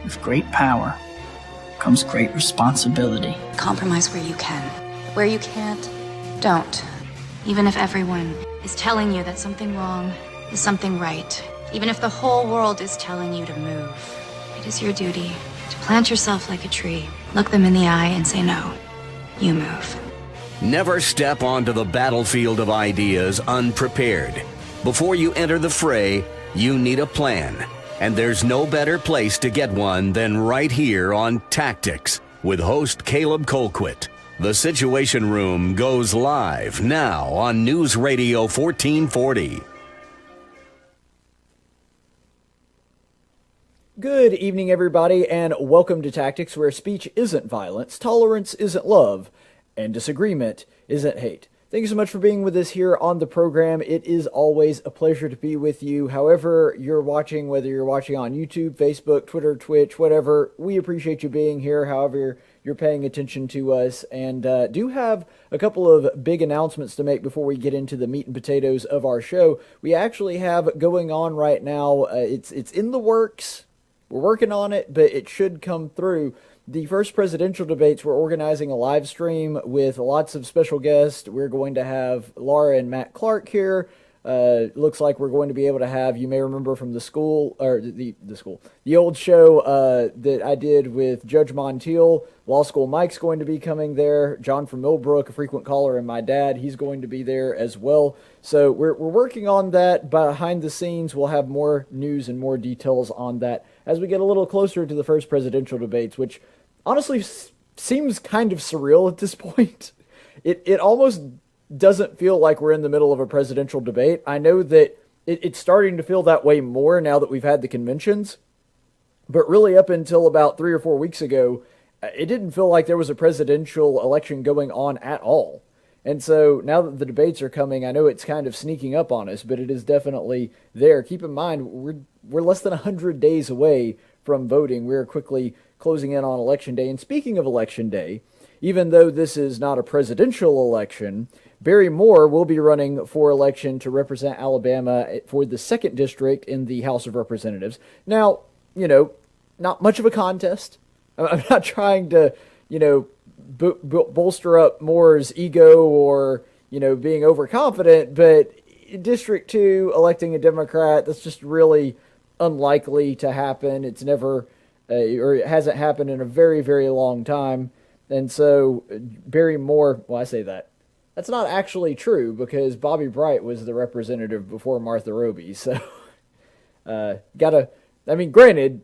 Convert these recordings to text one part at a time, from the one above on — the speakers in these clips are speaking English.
With great power comes great responsibility. Compromise where you can. Where you can't, don't. Even if everyone is telling you that something wrong is something right. Even if the whole world is telling you to move. It is your duty to plant yourself like a tree, look them in the eye and say no. You move. Never step onto the battlefield of ideas unprepared. Before you enter the fray, you need a plan. And there's no better place to get one than right here on Tactics with host Caleb Colquitt. The Situation Room goes live now on News Radio 1440. Good evening, everybody, and welcome to Tactics, where speech isn't violence, tolerance isn't love, and disagreement isn't hate. Thank you so much for being with us here on the program. It is always a pleasure to be with you. However you're watching, whether you're watching on YouTube, Facebook, Twitter, Twitch, whatever, we appreciate you being here, however you're paying attention to us, and do have a couple of big announcements to make before we get into the meat and potatoes of our show. We actually have going on right now, it's in the works, we're working on it, but it should come through. The first presidential debates, we're organizing a live stream with lots of special guests. We're going to have Laura and Matt Clark here. Looks like we're going to be able to have, you may remember from the school, or the old show that I did with Judge Montiel. Law School Mike's going to be coming there. John from Millbrook, a frequent caller, and my dad, he's going to be there as well. So we're working on that. Behind the scenes, we'll have more news and more details on that as we get a little closer to the first presidential debates, which honestly seems kind of surreal at this point. It almost doesn't feel like we're in the middle of a presidential debate. I know that it's starting to feel that way more now that we've had the conventions, but really up until about 3 or 4 weeks ago, it didn't feel like there was a presidential election going on at all. And so now that the debates are coming, I know it's kind of sneaking up on us, but it is definitely there. Keep in mind, we're less than 100 days away from voting. We're quickly closing in on Election Day. And speaking of Election Day, even though this is not a presidential election, Barry Moore will be running for election to represent Alabama for the 2nd District in the House of Representatives. Now, not much of a contest. I'm not trying to, bolster up Moore's ego or, being overconfident, but District 2 electing a Democrat, that's just really unlikely to happen. It's never, or it hasn't happened in a very, very long time. And so Barry Moore, well, I say that. That's not actually true because Bobby Bright was the representative before Martha Roby. So, granted,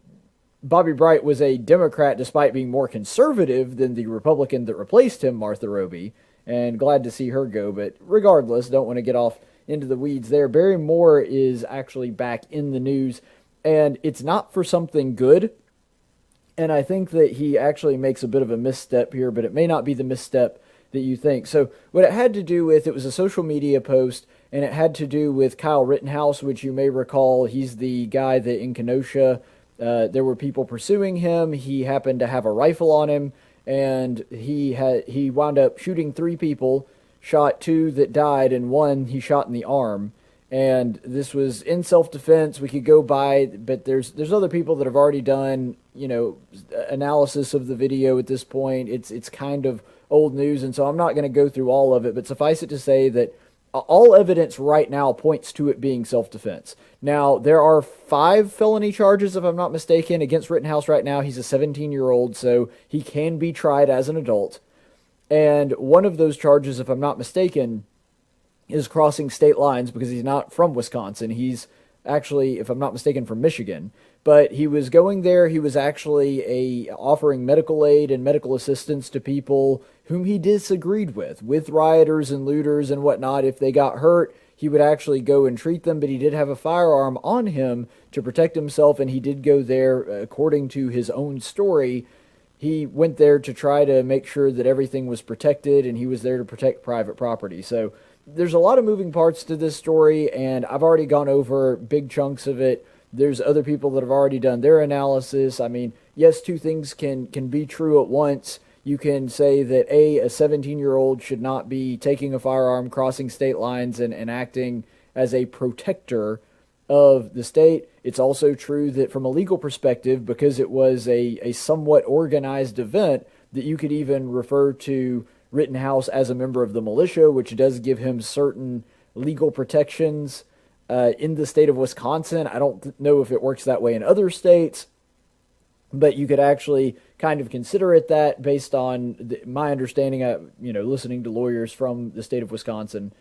Bobby Bright was a Democrat despite being more conservative than the Republican that replaced him, Martha Roby, and glad to see her go. But regardless, don't want to get off into the weeds there. Barry Moore is actually back in the news, and it's not for something good. And I think that he actually makes a bit of a misstep here, but it may not be the misstep that you think. So what it had to do with, it was a social media post, and it had to do with Kyle Rittenhouse, which you may recall, he's the guy that in Kenosha, there were people pursuing him. He happened to have a rifle on him, and he wound up shooting 3 people, shot 2 that died, and 1 he shot in the arm. And this was in self-defense. We could go by, but there's other people that have already done, analysis of the video at this point. It's kind of old news, and so I'm not going to go through all of it, but suffice it to say that all evidence right now points to it being self-defense. Now, there are 5 felony charges, if I'm not mistaken, against Rittenhouse right now. He's a 17-year-old, so he can be tried as an adult. And one of those charges, if I'm not mistaken, is crossing state lines because he's not from Wisconsin. He's actually, if I'm not mistaken, from Michigan. But he was going there. He was actually offering medical aid and medical assistance to people whom he disagreed with rioters and looters and whatnot. If they got hurt, he would actually go and treat them, but he did have a firearm on him to protect himself, and he did go there, according to his own story. He went there to try to make sure that everything was protected, and he was there to protect private property. So there's a lot of moving parts to this story, and I've already gone over big chunks of it. There's other people that have already done their analysis. I mean, yes, 2 things can be true at once. You can say that a 17-year-old should not be taking a firearm, crossing state lines, and acting as a protector of the state. It's also true that from a legal perspective, because it was a somewhat organized event, that you could even refer to Rittenhouse as a member of the militia, which does give him certain legal protections in the state of Wisconsin. I don't know if it works that way in other states, but you could actually kind of consider it that based on my understanding, listening to lawyers from the state of Wisconsin.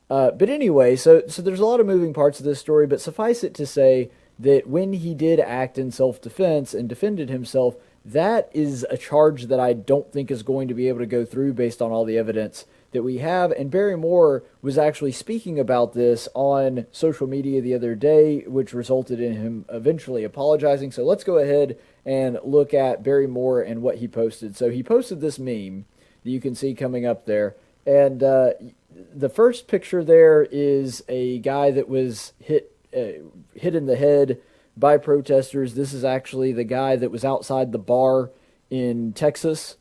But anyway, so there's a lot of moving parts of this story, but suffice it to say that when he did act in self-defense and defended himself, that is a charge that I don't think is going to be able to go through based on all the evidence that we have. And Barry Moore was actually speaking about this on social media the other day, which resulted in him eventually apologizing. So let's go ahead and look at Barry Moore and what he posted. So he posted this meme that you can see coming up there. And the first picture there is a guy that was hit in the head by protesters. This is actually the guy that was outside the bar in Texas.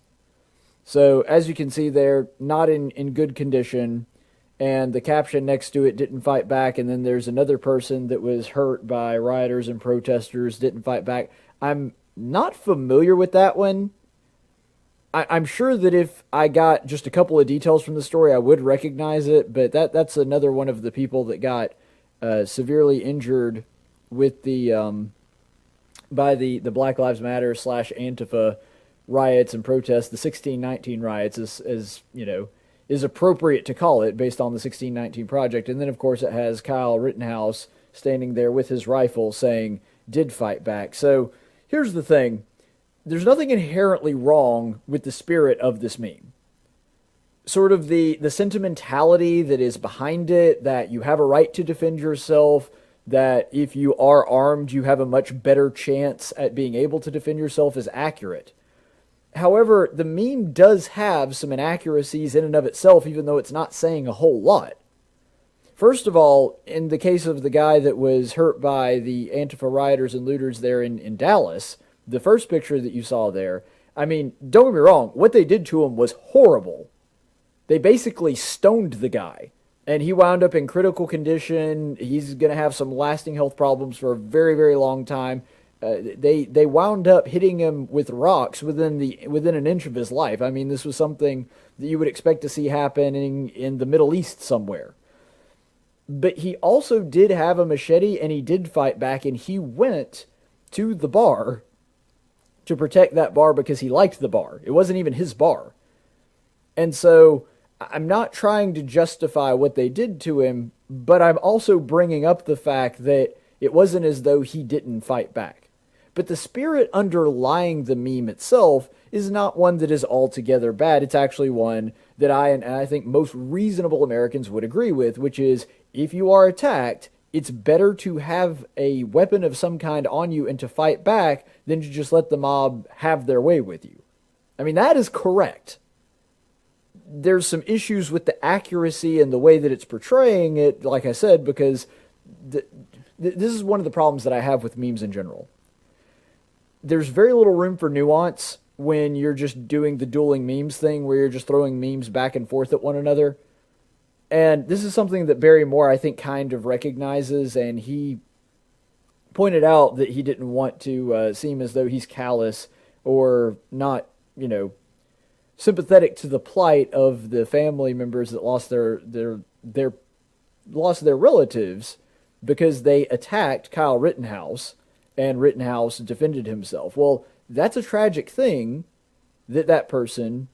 So as you can see there, not in good condition. And the caption next to it, didn't fight back. And then there's another person that was hurt by rioters and protesters, didn't fight back. I'm not familiar with that one. I'm sure that if I got just a couple of details from the story, I would recognize it. But that's another one of the people that got severely injured with by the Black Lives Matter / Antifa riots and protests. The 1619 riots is appropriate to call it based on the 1619 Project. And then, of course, it has Kyle Rittenhouse standing there with his rifle saying, did fight back. So here's the thing. There's nothing inherently wrong with the spirit of this meme. Sort of the sentimentality that is behind it, that you have a right to defend yourself, that if you are armed, you have a much better chance at being able to defend yourself, is accurate. However, the meme does have some inaccuracies in and of itself, even though it's not saying a whole lot. First of all, in the case of the guy that was hurt by the Antifa rioters and looters there in Dallas, the first picture that you saw there, I mean, don't get me wrong, what they did to him was horrible. They basically stoned the guy, and he wound up in critical condition. He's going to have some lasting health problems for a very, very long time. They wound up hitting him with rocks within an inch of his life. I mean, this was something that you would expect to see happening in the Middle East somewhere. But he also did have a machete, and he did fight back, and he went to the bar to protect that bar because he liked the bar. It wasn't even his bar. And so I'm not trying to justify what they did to him, but I'm also bringing up the fact that it wasn't as though he didn't fight back. But the spirit underlying the meme itself is not one that is altogether bad. It's actually one that I think most reasonable Americans would agree with, which is if you are attacked, it's better to have a weapon of some kind on you and to fight back than to just let the mob have their way with you. I mean, that is correct. There's some issues with the accuracy and the way that it's portraying it, like I said, because this is one of the problems that I have with memes in general. There's very little room for nuance when you're just doing the dueling memes thing, where you're just throwing memes back and forth at one another. And this is something that Barry Moore, I think, kind of recognizes, and he pointed out that he didn't want to seem as though he's callous or not, sympathetic to the plight of the family members that lost their relatives because they attacked Kyle Rittenhouse, and Rittenhouse defended himself. Well, that's a tragic thing that person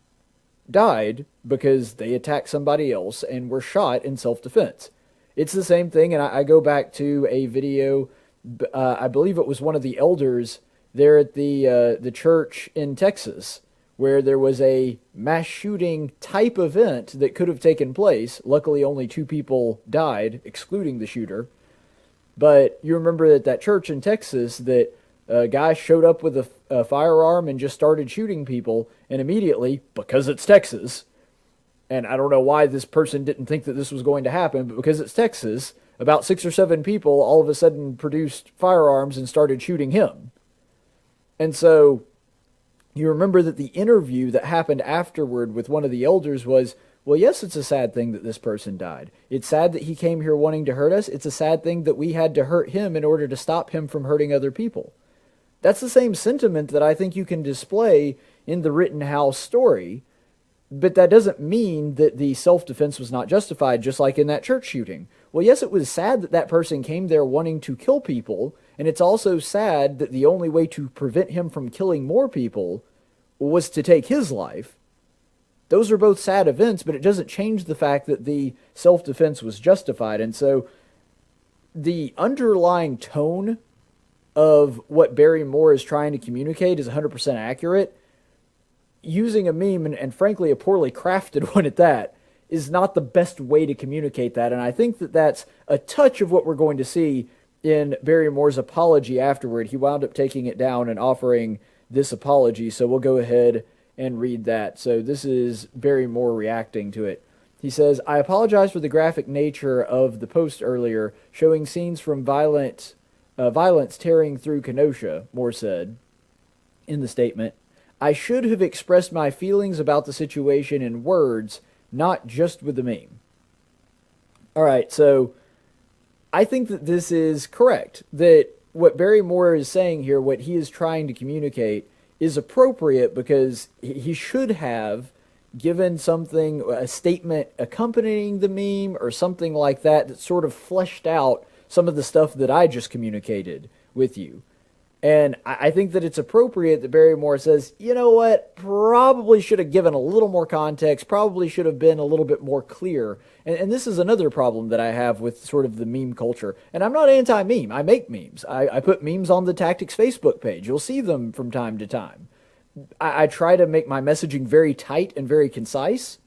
died because they attacked somebody else and were shot in self-defense. It's the same thing, and I go back to a video, I believe it was one of the elders there at the church in Texas, where there was a mass shooting type event that could have taken place. Luckily, only 2 people died, excluding the shooter. But you remember that church in Texas, that a guy showed up with a firearm and just started shooting people, and immediately, because it's Texas, and I don't know why this person didn't think that this was going to happen, but because it's Texas, about 6 or 7 people all of a sudden produced firearms and started shooting him. And so you remember that the interview that happened afterward with one of the elders was, Well, yes, it's a sad thing that this person died. It's sad that he came here wanting to hurt us. It's a sad thing that we had to hurt him in order to stop him from hurting other people. That's the same sentiment that I think you can display in the Rittenhouse story, but that doesn't mean that the self-defense was not justified, just like in that church shooting. Well, yes, it was sad that that person came there wanting to kill people, and it's also sad that the only way to prevent him from killing more people was to take his life. Those are both sad events, but it doesn't change the fact that the self-defense was justified. And so the underlying tone of what Barry Moore is trying to communicate is 100% accurate. Using a meme, and frankly a poorly crafted one at that, is not the best way to communicate that. And I think that that's a touch of what we're going to see in Barry Moore's apology afterward. He wound up taking it down and offering this apology, so we'll go ahead and read that. So this is Barry Moore reacting to it. He says, "I apologize for the graphic nature of the post earlier, showing scenes from violence tearing through Kenosha," Moore said in the statement. "I should have expressed my feelings about the situation in words, not just with the meme." All right, so I think that this is correct, that what Barry Moore is saying here, what he is trying to communicate, is appropriate because he should have given something, a statement accompanying the meme or something like that, that sort of fleshed out some of the stuff that I just communicated with you. And I think that it's appropriate that Barry Moore says, you know what, probably should have given a little more context, probably should have been a little bit more clear. And this is another problem that I have with sort of the meme culture. And I'm not anti-meme. I make memes. I put memes on the Tactics Facebook page. You'll see them from time to time. I try to make my messaging very tight and very concise.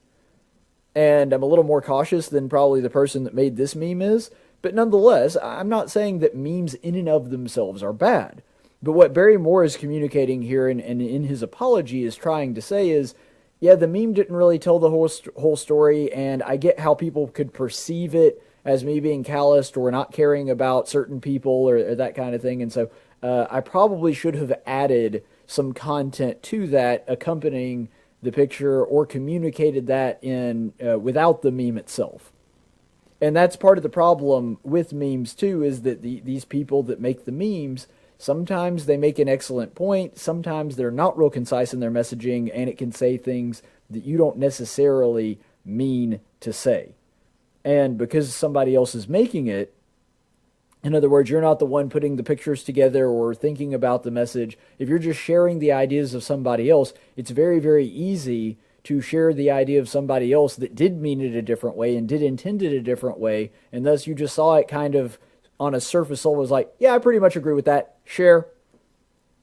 And I'm a little more cautious than probably the person that made this meme is. But nonetheless, I'm not saying that memes in and of themselves are bad. But what Barry Moore is communicating here and in his apology is trying to say is, yeah, the meme didn't really tell the whole story, and I get how people could perceive it as me being calloused or not caring about certain people or that kind of thing. And so I probably should have added some content to that accompanying the picture or communicated that in without the meme itself. And that's part of the problem with memes, too, is that these people that make the memes, sometimes they make an excellent point, sometimes they're not real concise in their messaging, and it can say things that you don't necessarily mean to say. And because somebody else is making it, in other words, you're not the one putting the pictures together or thinking about the message. If you're just sharing the ideas of somebody else, it's very, very easy to share the idea of somebody else that did mean it a different way and did intend it a different way, and thus you just saw it kind of on a surface level was like, yeah, I pretty much agree with that. Share.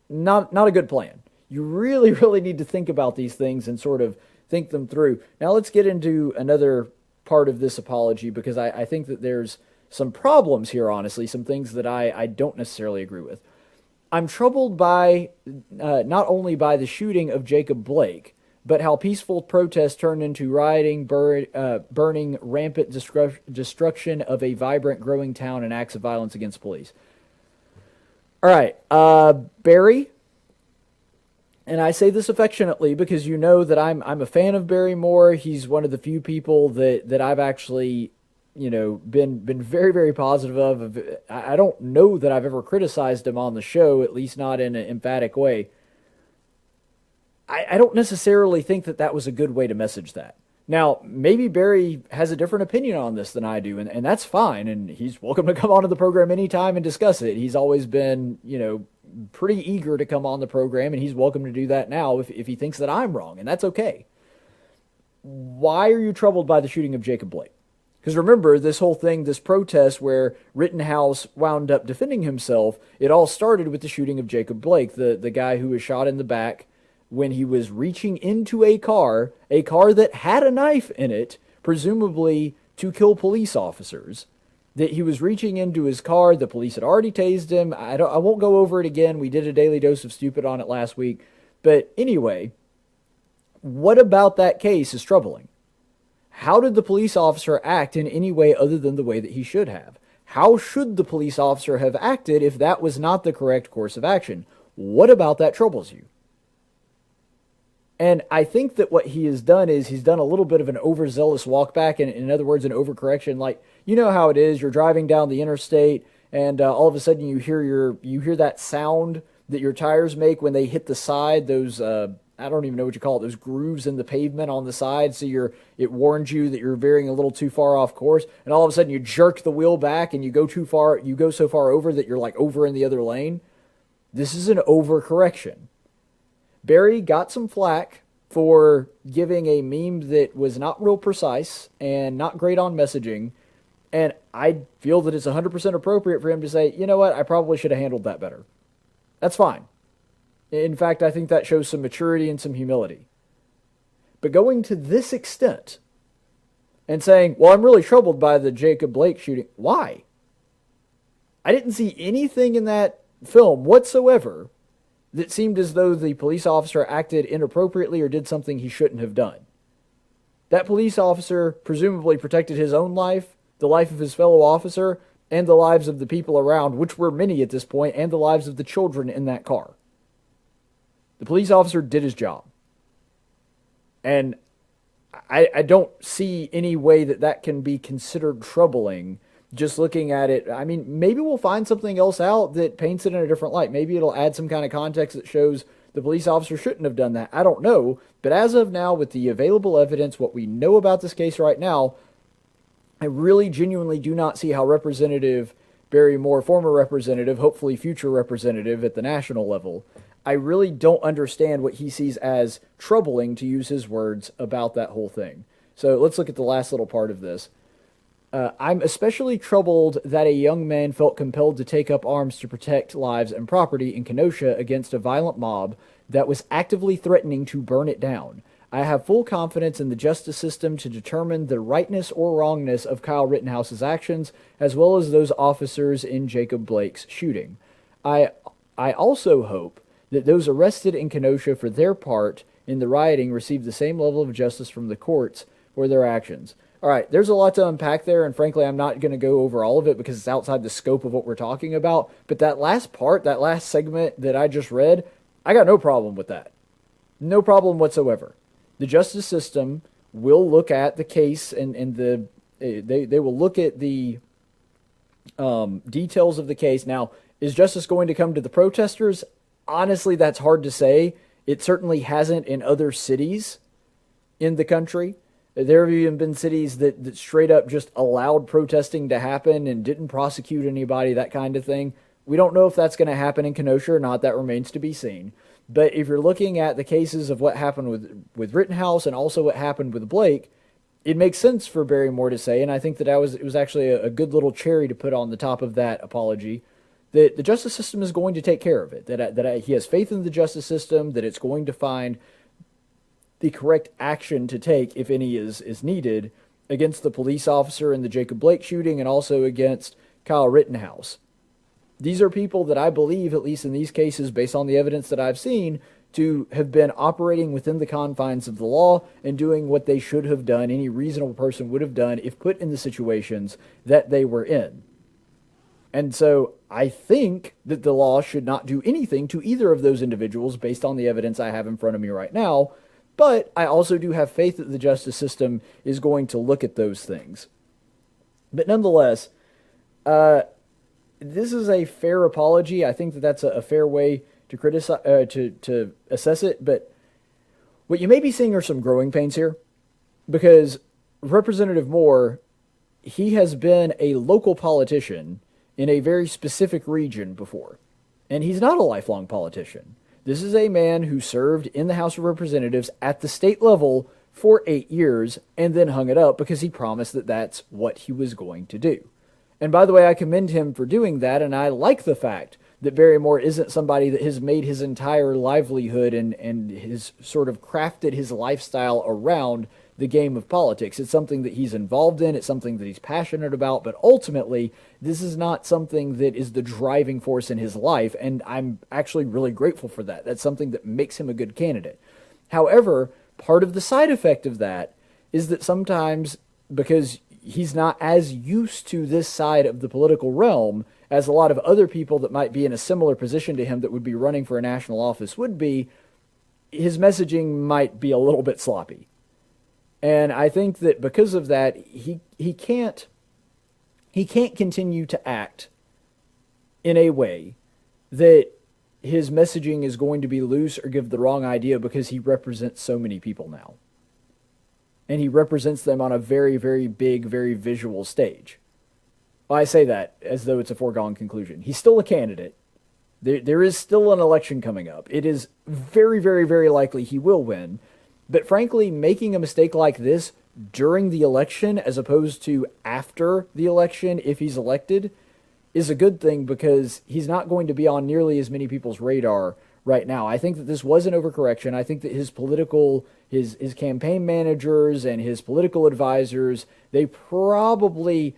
Not a good plan. You really, really need to think about these things and sort of think them through. Now let's get into another part of this apology, because I think that there's some problems here, honestly, some things that I don't necessarily agree with. I'm troubled by not only by the shooting of Jacob Blake, but how peaceful protests turned into rioting, burning, rampant destruction of a vibrant, growing town, and acts of violence against police. All right, Barry, and I say this affectionately because you know that I'm a fan of Barry Moore. He's one of the few people that I've actually, been very, very positive of. I don't know that I've ever criticized him on the show, at least not in an emphatic way. I don't necessarily think that was a good way to message that. Now, maybe Barry has a different opinion on this than I do, and that's fine, and he's welcome to come onto the program anytime and discuss it. He's always been, pretty eager to come on the program, and he's welcome to do that now if he thinks that I'm wrong, and that's okay. Why are you troubled by the shooting of Jacob Blake? Because remember, this whole thing, this protest where Rittenhouse wound up defending himself, it all started with the shooting of Jacob Blake, the guy who was shot in the back when he was reaching into a car that had a knife in it, presumably to kill police officers. That he was reaching into his car, the police had already tased him. I won't go over it again. We did a daily dose of stupid on it last week. But anyway, what about that case is troubling? How did the police officer act in any way other than the way that he should have? How should the police officer have acted if that was not the correct course of action? What about that troubles you? And I think that what he has done is he's done a little bit of an overzealous walk back, and in other words, an overcorrection. Like, you know how it is, you're driving down the interstate, and all of a sudden you hear that sound that your tires make when they hit the side, those, I don't even know what you call it, those grooves in the pavement on the side, so it warns you that you're veering a little too far off course, and all of a sudden you jerk the wheel back and you go so far over that you're like over in the other lane. This is an overcorrection. Barry got some flack for giving a meme that was not real precise and not great on messaging, and I feel that it's 100% appropriate for him to say, you know what, I probably should have handled that better. That's fine. In fact, I think that shows some maturity and some humility. But going to this extent and saying, well, I'm really troubled by the Jacob Blake shooting. Why? I didn't see anything in that film whatsoever that seemed as though the police officer acted inappropriately or did something he shouldn't have done. That police officer presumably protected his own life, the life of his fellow officer, and the lives of the people around, which were many at this point, and the lives of the children in that car. The police officer did his job. And I don't see any way that can be considered troubling just looking at it. I mean, maybe we'll find something else out that paints it in a different light. Maybe it'll add some kind of context that shows the police officer shouldn't have done that. I don't know. But as of now, with the available evidence, what we know about this case right now, I really genuinely do not see how Representative Barry Moore, former representative, hopefully future representative at the national level, I really don't understand what he sees as troubling, to use his words, about that whole thing. So let's look at the last little part of this. I'm especially troubled that a young man felt compelled to take up arms to protect lives and property in Kenosha against a violent mob that was actively threatening to burn it down. I have full confidence in the justice system to determine the rightness or wrongness of Kyle Rittenhouse's actions, as well as those officers in Jacob Blake's shooting. I also hope that those arrested in Kenosha for their part in the rioting receive the same level of justice from the courts for their actions. All right, there's a lot to unpack there, and frankly, I'm not going to go over all of it because it's outside the scope of what we're talking about. But that last part, that last segment that I just read, I got no problem with that. No problem whatsoever. The justice system will look at the case and they will look at the details of the case. Now, is justice going to come to the protesters? Honestly, that's hard to say. It certainly hasn't in other cities in the country. There have even been cities that straight up just allowed protesting to happen and didn't prosecute anybody, that kind of thing. We don't know if that's going to happen in Kenosha or not. That remains to be seen. But if you're looking at the cases of what happened with Rittenhouse and also what happened with Blake, it makes sense for Barry Moore to say, and I think that it was actually a good little cherry to put on the top of that apology, that the justice system is going to take care of it, that he has faith in the justice system, that it's going to find the correct action to take, if any is needed, against the police officer in the Jacob Blake shooting and also against Kyle Rittenhouse. These are people that I believe, at least in these cases, based on the evidence that I've seen, to have been operating within the confines of the law and doing what they should have done, any reasonable person would have done if put in the situations that they were in. And so I think that the law should not do anything to either of those individuals based on the evidence I have in front of me right now. But I also do have faith that the justice system is going to look at those things. But nonetheless, this is a fair apology. I think that that's a fair way to criticize, to assess it. But what you may be seeing are some growing pains here, because Representative Moore, he has been a local politician in a very specific region before, and he's not a lifelong politician. This is a man who served in the House of Representatives at the state level for 8 years and then hung it up because he promised that that's what he was going to do. And by the way, I commend him for doing that, and I like the fact that Barry Moore isn't somebody that has made his entire livelihood and has sort of crafted his lifestyle around the game of politics. It's something that he's involved in, it's something that he's passionate about, but ultimately, this is not something that is the driving force in his life, and I'm actually really grateful for that. That's something that makes him a good candidate. However, part of the side effect of that is that sometimes, because he's not as used to this side of the political realm as a lot of other people that might be in a similar position to him that would be running for a national office would be, his messaging might be a little bit sloppy. And I think that because of that, he can't continue to act in a way that his messaging is going to be loose or give the wrong idea, because he represents so many people now. And he represents them on a very, very big, very visual stage. Well, I say that as though it's a foregone conclusion. He's still a candidate. There is still an election coming up. It is very, very, very likely he will win. But frankly, making a mistake like this during the election as opposed to after the election, if he's elected, is a good thing, because he's not going to be on nearly as many people's radar right now. I think that this was an overcorrection. I think that his campaign managers and his political advisors, they probably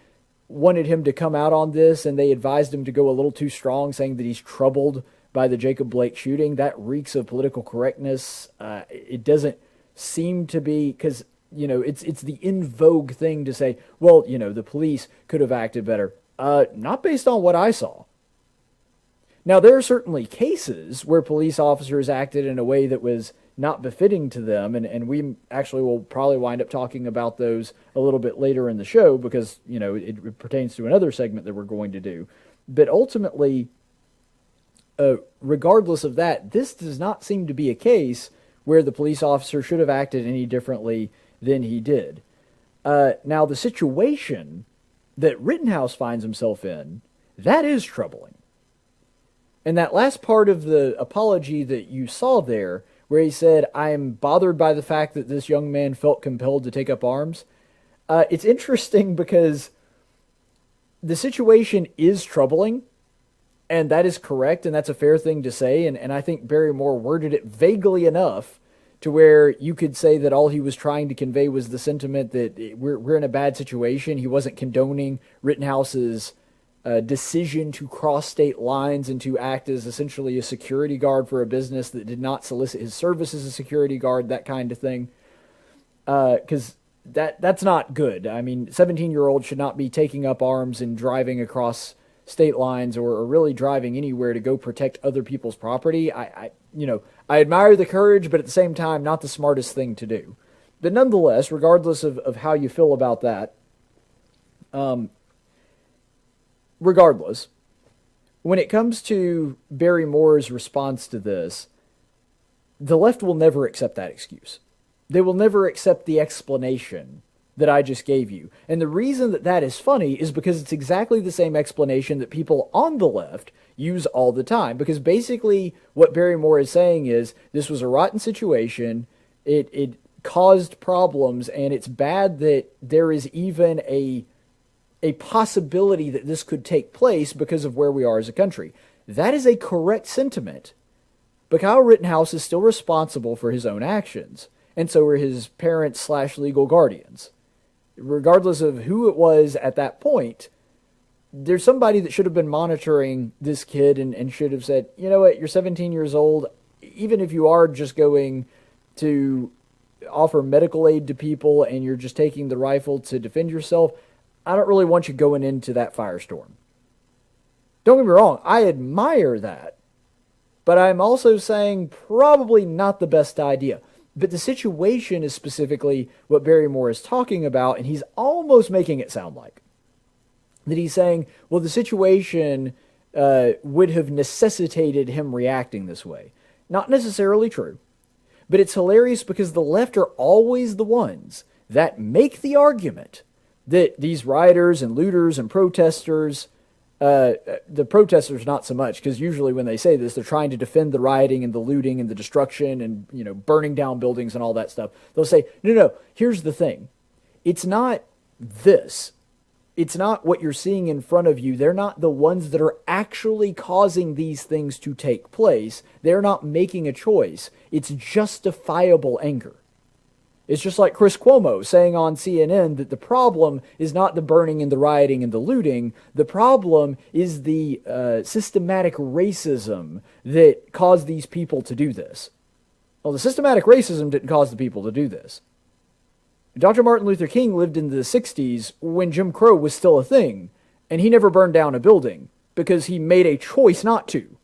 wanted him to come out on this, and they advised him to go a little too strong, saying that he's troubled by the Jacob Blake shooting. That reeks of political correctness. It doesn't seem to be, because, it's the in vogue thing to say, well, the police could have acted better. Not based on what I saw. Now, there are certainly cases where police officers acted in a way that was not befitting to them, and we actually will probably wind up talking about those a little bit later in the show, because, it pertains to another segment that we're going to do. But ultimately, regardless of that, this does not seem to be a case where the police officer should have acted any differently than he did. Now, the situation that Rittenhouse finds himself in, that is troubling. And that last part of the apology that you saw there, where he said, I am bothered by the fact that this young man felt compelled to take up arms. It's interesting because the situation is troubling, and that is correct, and that's a fair thing to say, and I think Barry Moore worded it vaguely enough to where you could say that all he was trying to convey was the sentiment that we're in a bad situation. He wasn't condoning Rittenhouse's decision to cross state lines and to act as essentially a security guard for a business that did not solicit his service as a security guard, that kind of thing. Because that's not good. I mean, 17-year-olds should not be taking up arms and driving across state lines or really driving anywhere to go protect other people's property. I admire the courage, but at the same time, not the smartest thing to do. But nonetheless, regardless of how you feel about that, regardless, when it comes to Barry Moore's response to this, the left will never accept that excuse. They will never accept the explanation that I just gave you. And the reason that is funny is because it's exactly the same explanation that people on the left use all the time. Because basically what Barry Moore is saying is, this was a rotten situation, it caused problems, and it's bad that there is even a possibility that this could take place because of where we are as a country. That is a correct sentiment. But Kyle Rittenhouse is still responsible for his own actions, and so are his parents/legal guardians. Regardless of who it was at that point, there's somebody that should have been monitoring this kid and should have said, you know what, you're 17 years old, even if you are just going to offer medical aid to people and you're just taking the rifle to defend yourself, I don't really want you going into that firestorm. Don't get me wrong, I admire that, but I'm also saying probably not the best idea. But the situation is specifically what Barry Moore is talking about, and he's almost making it sound like that he's saying, well, the situation would have necessitated him reacting this way. Not necessarily true, but it's hilarious because the left are always the ones that make the argument that these rioters and looters and protesters, the protesters not so much, because usually when they say this, they're trying to defend the rioting and the looting and the destruction and, burning down buildings and all that stuff. They'll say, no, here's the thing. It's not this. It's not what you're seeing in front of you. They're not the ones that are actually causing these things to take place. They're not making a choice. It's justifiable anger. It's just like Chris Cuomo saying on CNN that the problem is not the burning and the rioting and the looting. The problem is the systematic racism that caused these people to do this. Well, the systematic racism didn't cause the people to do this. Dr. Martin Luther King lived in the 60s when Jim Crow was still a thing, and he never burned down a building because he made a choice not to.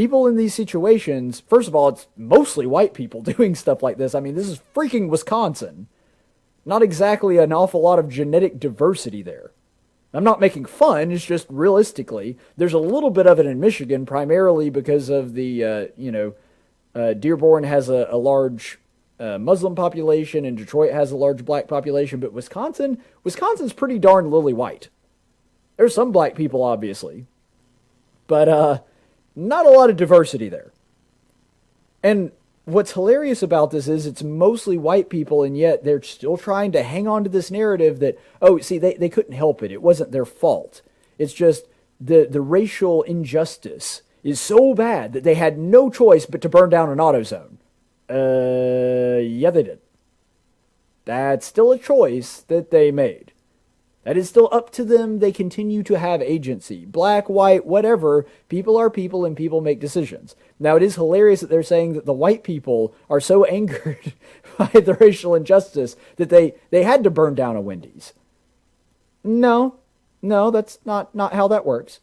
people in these situations, first of all, it's mostly white people doing stuff like this. I mean, this is freaking Wisconsin. Not exactly an awful lot of genetic diversity there. I'm not making fun, it's just realistically, there's a little bit of it in Michigan, primarily because of the, Dearborn has a large Muslim population, and Detroit has a large black population, but Wisconsin's pretty darn lily white. There's some black people, obviously, but not a lot of diversity there. And what's hilarious about this is it's mostly white people, and yet they're still trying to hang on to this narrative that, oh, see, they couldn't help it. It wasn't their fault. It's just the racial injustice is so bad that they had no choice but to burn down an AutoZone. Yeah, they did. That's still a choice that they made. That is still up to them. They continue to have agency. Black, white, whatever. People are people, and people make decisions. Now, it is hilarious that they're saying that the white people are so angered by the racial injustice that they had to burn down a Wendy's. No, that's not how that works.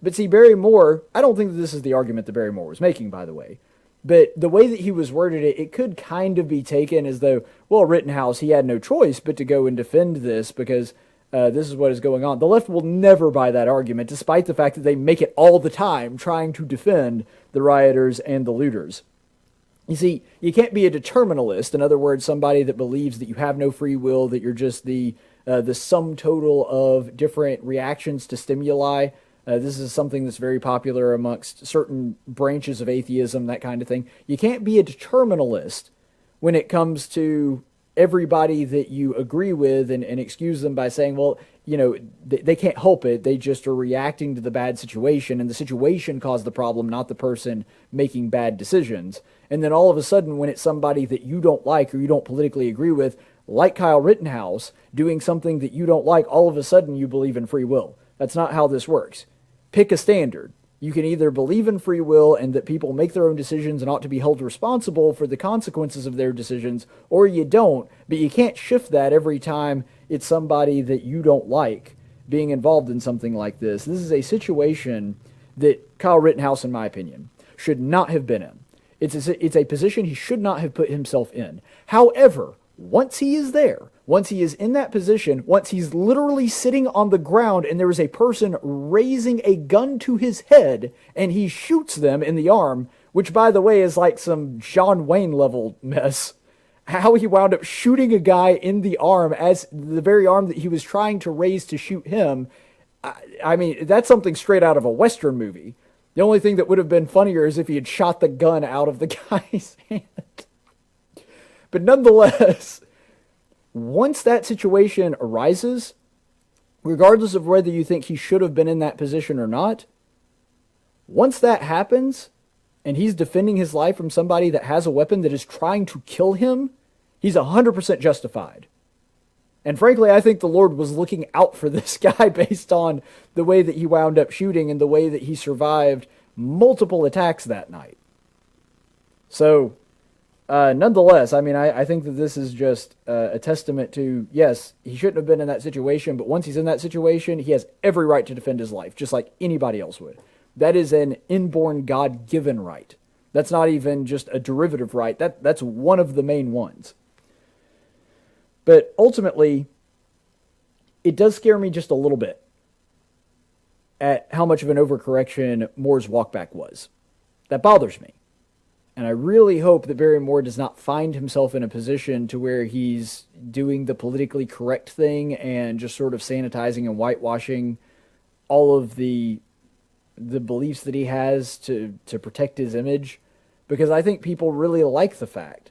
But see, Barry Moore, I don't think that this is the argument that Barry Moore was making, by the way. But the way that he was worded it could kind of be taken as though, well, Rittenhouse, he had no choice but to go and defend this because this is what is going on. The left will never buy that argument, despite the fact that they make it all the time trying to defend the rioters and the looters. You see, you can't be a determinalist. In other words, somebody that believes that you have no free will, that you're just the sum total of different reactions to stimuli. This is something that's very popular amongst certain branches of atheism, that kind of thing. You can't be a determinalist when it comes to everybody that you agree with and excuse them by saying, well, they can't help it. They just are reacting to the bad situation, and the situation caused the problem, not the person making bad decisions. And then all of a sudden, when it's somebody that you don't like or you don't politically agree with, like Kyle Rittenhouse, doing something that you don't like, all of a sudden you believe in free will. That's not how this works. Pick a standard. You can either believe in free will and that people make their own decisions and ought to be held responsible for the consequences of their decisions, or you don't, but you can't shift that every time it's somebody that you don't like being involved in something like this. This is a situation that Kyle Rittenhouse, in my opinion, should not have been in. It's a position he should not have put himself in. However, once he is there, once he is in that position, once he's literally sitting on the ground and there is a person raising a gun to his head and he shoots them in the arm, which, by the way, is like some John Wayne level mess, how he wound up shooting a guy in the arm as the very arm that he was trying to raise to shoot him. I mean, that's something straight out of a Western movie. The only thing that would have been funnier is if he had shot the gun out of the guy's hand. But nonetheless, once that situation arises, regardless of whether you think he should have been in that position or not, once that happens, and he's defending his life from somebody that has a weapon that is trying to kill him, he's 100% justified. And frankly, I think the Lord was looking out for this guy based on the way that he wound up shooting and the way that he survived multiple attacks that night. So, nonetheless, I mean, I think that this is just a testament to, yes, he shouldn't have been in that situation, but once he's in that situation, he has every right to defend his life, just like anybody else would. That is an inborn God-given right. That's not even just a derivative right. That's one of the main ones. But ultimately, it does scare me just a little bit at how much of an overcorrection Moore's walkback was. That bothers me. And I really hope that Barry Moore does not find himself in a position to where he's doing the politically correct thing and just sort of sanitizing and whitewashing all of the beliefs that he has to protect his image. Because I think people really like the fact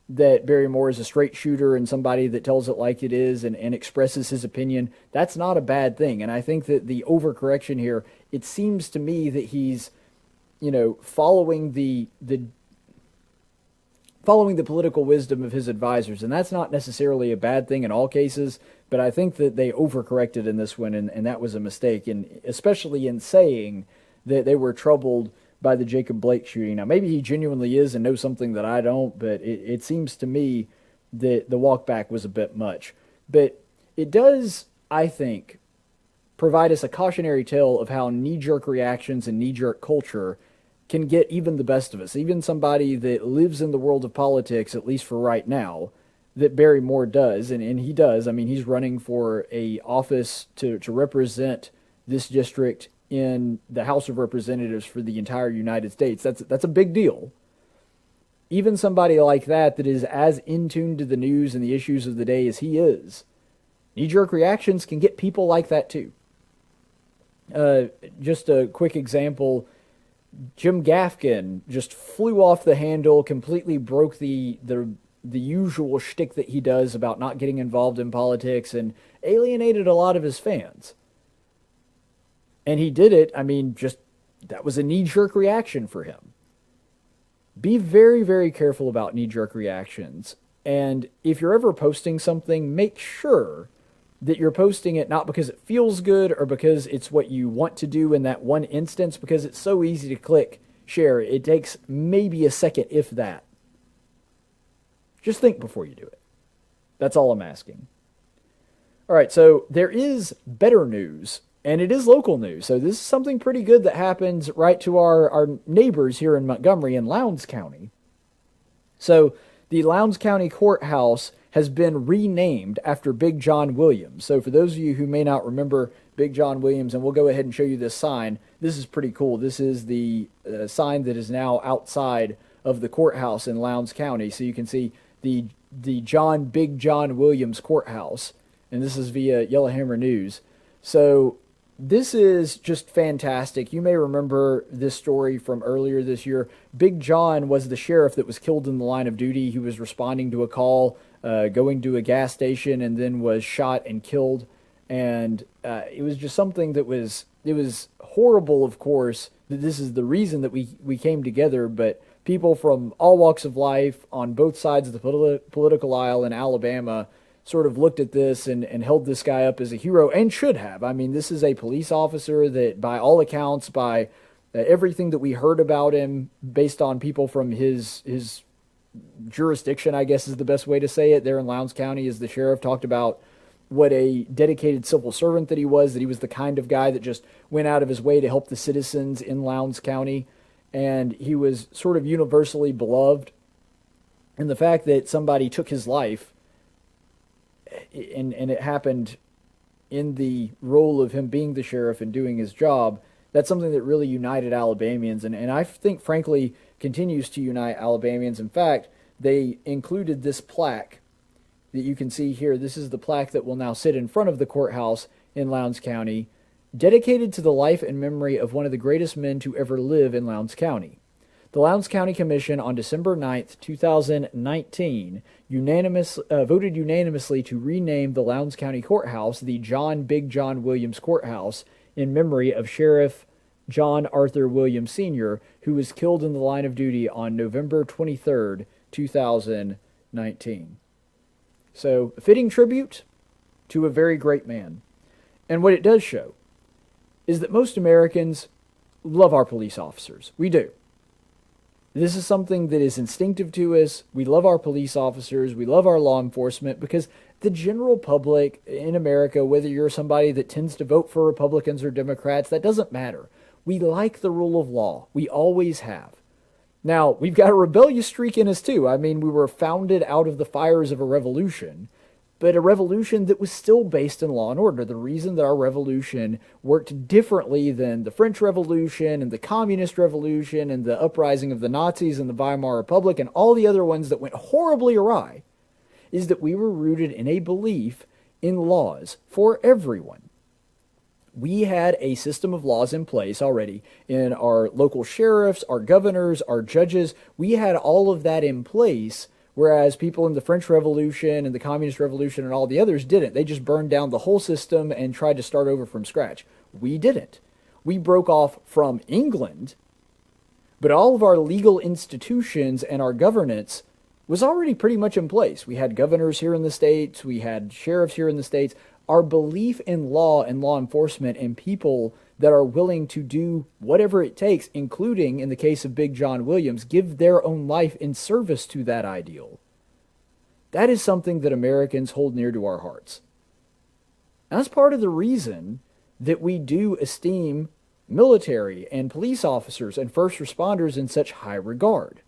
that Barry Moore is a straight shooter and somebody that tells it like it is and expresses his opinion. That's not a bad thing. And I think that the overcorrection here, it seems to me that he's, following the political wisdom of his advisors. And that's not necessarily a bad thing in all cases, but I think that they overcorrected in this one, and that was a mistake, and especially in saying that they were troubled by the Jacob Blake shooting. Now, maybe he genuinely is and knows something that I don't, but it seems to me that the walk back was a bit much. But it does, I think, provide us a cautionary tale of how knee-jerk reactions and knee-jerk culture can get even the best of us. Even somebody that lives in the world of politics, at least for right now, that Barry Moore does, and he does. I mean, he's running for a office to represent this district in the House of Representatives for the entire United States. That's a big deal. Even somebody like that is as in tune to the news and the issues of the day as he is, knee-jerk reactions can get people like that too. Just a quick example, Jim Gaffigan just flew off the handle, completely broke the usual shtick that he does about not getting involved in politics and alienated a lot of his fans. And he did it, I mean, just that was a knee-jerk reaction for him. Be very, very careful about knee-jerk reactions. And if you're ever posting something, make sure that you're posting it not because it feels good or because it's what you want to do in that one instance, because it's so easy to click share. It takes maybe a second, if that. Just think before you do it. That's all I'm asking. All right, so there is better news, and it is local news. So this is something pretty good that happens right to our neighbors here in Montgomery in Lowndes County. So the Lowndes County Courthouse has been renamed after Big John Williams. So for those of you who may not remember Big John Williams, and we'll go ahead and show you this sign. This is pretty cool. This is the sign that is now outside of the courthouse in Lowndes County. So you can see the Big John Williams Courthouse. And this is via Yellowhammer News. So this is just fantastic. You may remember this story from earlier this year. Big John was the sheriff that was killed in the line of duty. He was responding to a call, going to a gas station, and then was shot and killed. And it was just something that it was horrible, of course, that this is the reason that we came together. But people from all walks of life on both sides of the political aisle in Alabama sort of looked at this and held this guy up as a hero, and should have. I mean, this is a police officer that, by all accounts, by everything that we heard about him, based on people from his jurisdiction, I guess is the best way to say it, there in Lowndes County, as the sheriff talked about what a dedicated civil servant that he was the kind of guy that just went out of his way to help the citizens in Lowndes County, and he was sort of universally beloved. And the fact that somebody took his life, and it happened in the role of him being the sheriff and doing his job, that's something that really united Alabamians, and I think, frankly, continues to unite Alabamians. In fact, they included this plaque that you can see here. This is the plaque that will now sit in front of the courthouse in Lowndes County, dedicated to the life and memory of one of the greatest men to ever live in Lowndes County. The Lowndes County Commission on December 9th, 2019, voted unanimously to rename the Lowndes County Courthouse the Big John Williams Courthouse in memory of Sheriff John Arthur Williams Sr., who was killed in the line of duty on November 23rd, 2019. So, a fitting tribute to a very great man. And what it does show is that most Americans love our police officers. We do. This is something that is instinctive to us. We love our police officers. We love our law enforcement, because the general public in America, whether you're somebody that tends to vote for Republicans or Democrats, that doesn't matter. We like the rule of law. We always have. Now, we've got a rebellious streak in us too. I mean, we were founded out of the fires of a revolution, but a revolution that was still based in law and order. The reason that our revolution worked differently than the French Revolution and the Communist Revolution and the uprising of the Nazis and the Weimar Republic and all the other ones that went horribly awry is that we were rooted in a belief in laws for everyone. We had a system of laws in place already in our local sheriffs, our governors, our judges. We had all of that in place, whereas people in the French Revolution and the Communist Revolution and all the others didn't. They just burned down the whole system and tried to start over from scratch. We didn't. We broke off from England, but all of our legal institutions and our governance was already pretty much in place. We had governors here in the States. We had sheriffs here in the States. Our belief in law and law enforcement and people that are willing to do whatever it takes, including, in the case of Big John Williams, give their own life in service to that ideal. That is something that Americans hold near to our hearts. And that's part of the reason that we do esteem military and police officers and first responders in such high regard.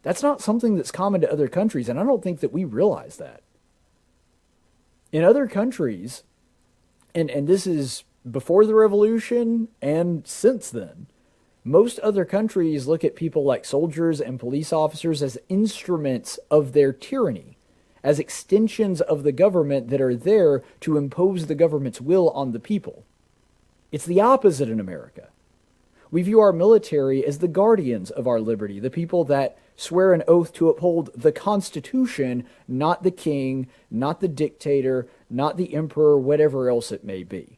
That's not something that's common to other countries, and I don't think that we realize that. In other countries, and this is before the revolution and since then, most other countries look at people like soldiers and police officers as instruments of their tyranny, as extensions of the government that are there to impose the government's will on the people. It's the opposite in America. We view our military as the guardians of our liberty, the people that swear an oath to uphold the Constitution, not the king, not the dictator, not the emperor, whatever else it may be.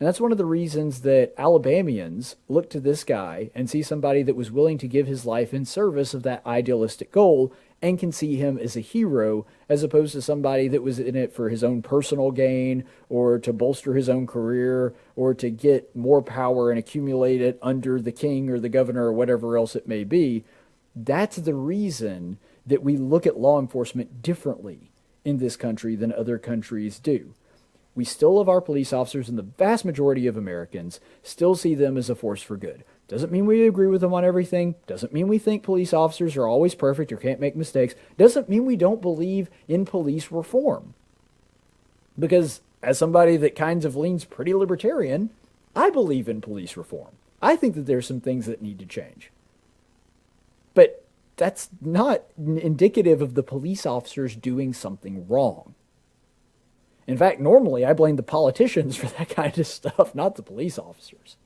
And that's one of the reasons that Alabamians look to this guy and see somebody that was willing to give his life in service of that idealistic goal and can see him as a hero, as opposed to somebody that was in it for his own personal gain or to bolster his own career or to get more power and accumulate it under the king or the governor or whatever else it may be. That's the reason that we look at law enforcement differently in this country than other countries do. We still love our police officers, and the vast majority of Americans still see them as a force for good. Doesn't mean we agree with them on everything. Doesn't mean we think police officers are always perfect or can't make mistakes. Doesn't mean we don't believe in police reform. Because as somebody that kind of leans pretty libertarian, I believe in police reform. I think that there's some things that need to change. But that's not indicative of the police officers doing something wrong. In fact, normally I blame the politicians for that kind of stuff, not the police officers.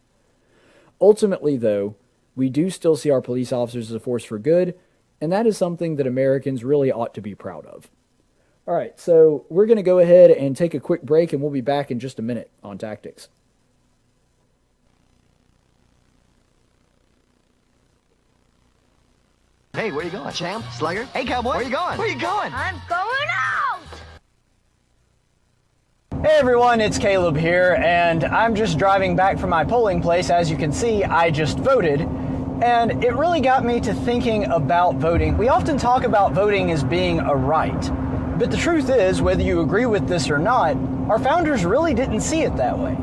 Ultimately, though, we do still see our police officers as a force for good, and that is something that Americans really ought to be proud of. All right, so we're going to go ahead and take a quick break, and we'll be back in just a minute on Tactics. Hey, where you going? Champ? Slugger? Hey, cowboy. Where you going? Where you going? I'm going out! Hey everyone, it's Caleb here, and I'm just driving back from my polling place. As you can see, I just voted, and it really got me to thinking about voting. We often talk about voting as being a right, but the truth is, whether you agree with this or not, our founders really didn't see it that way.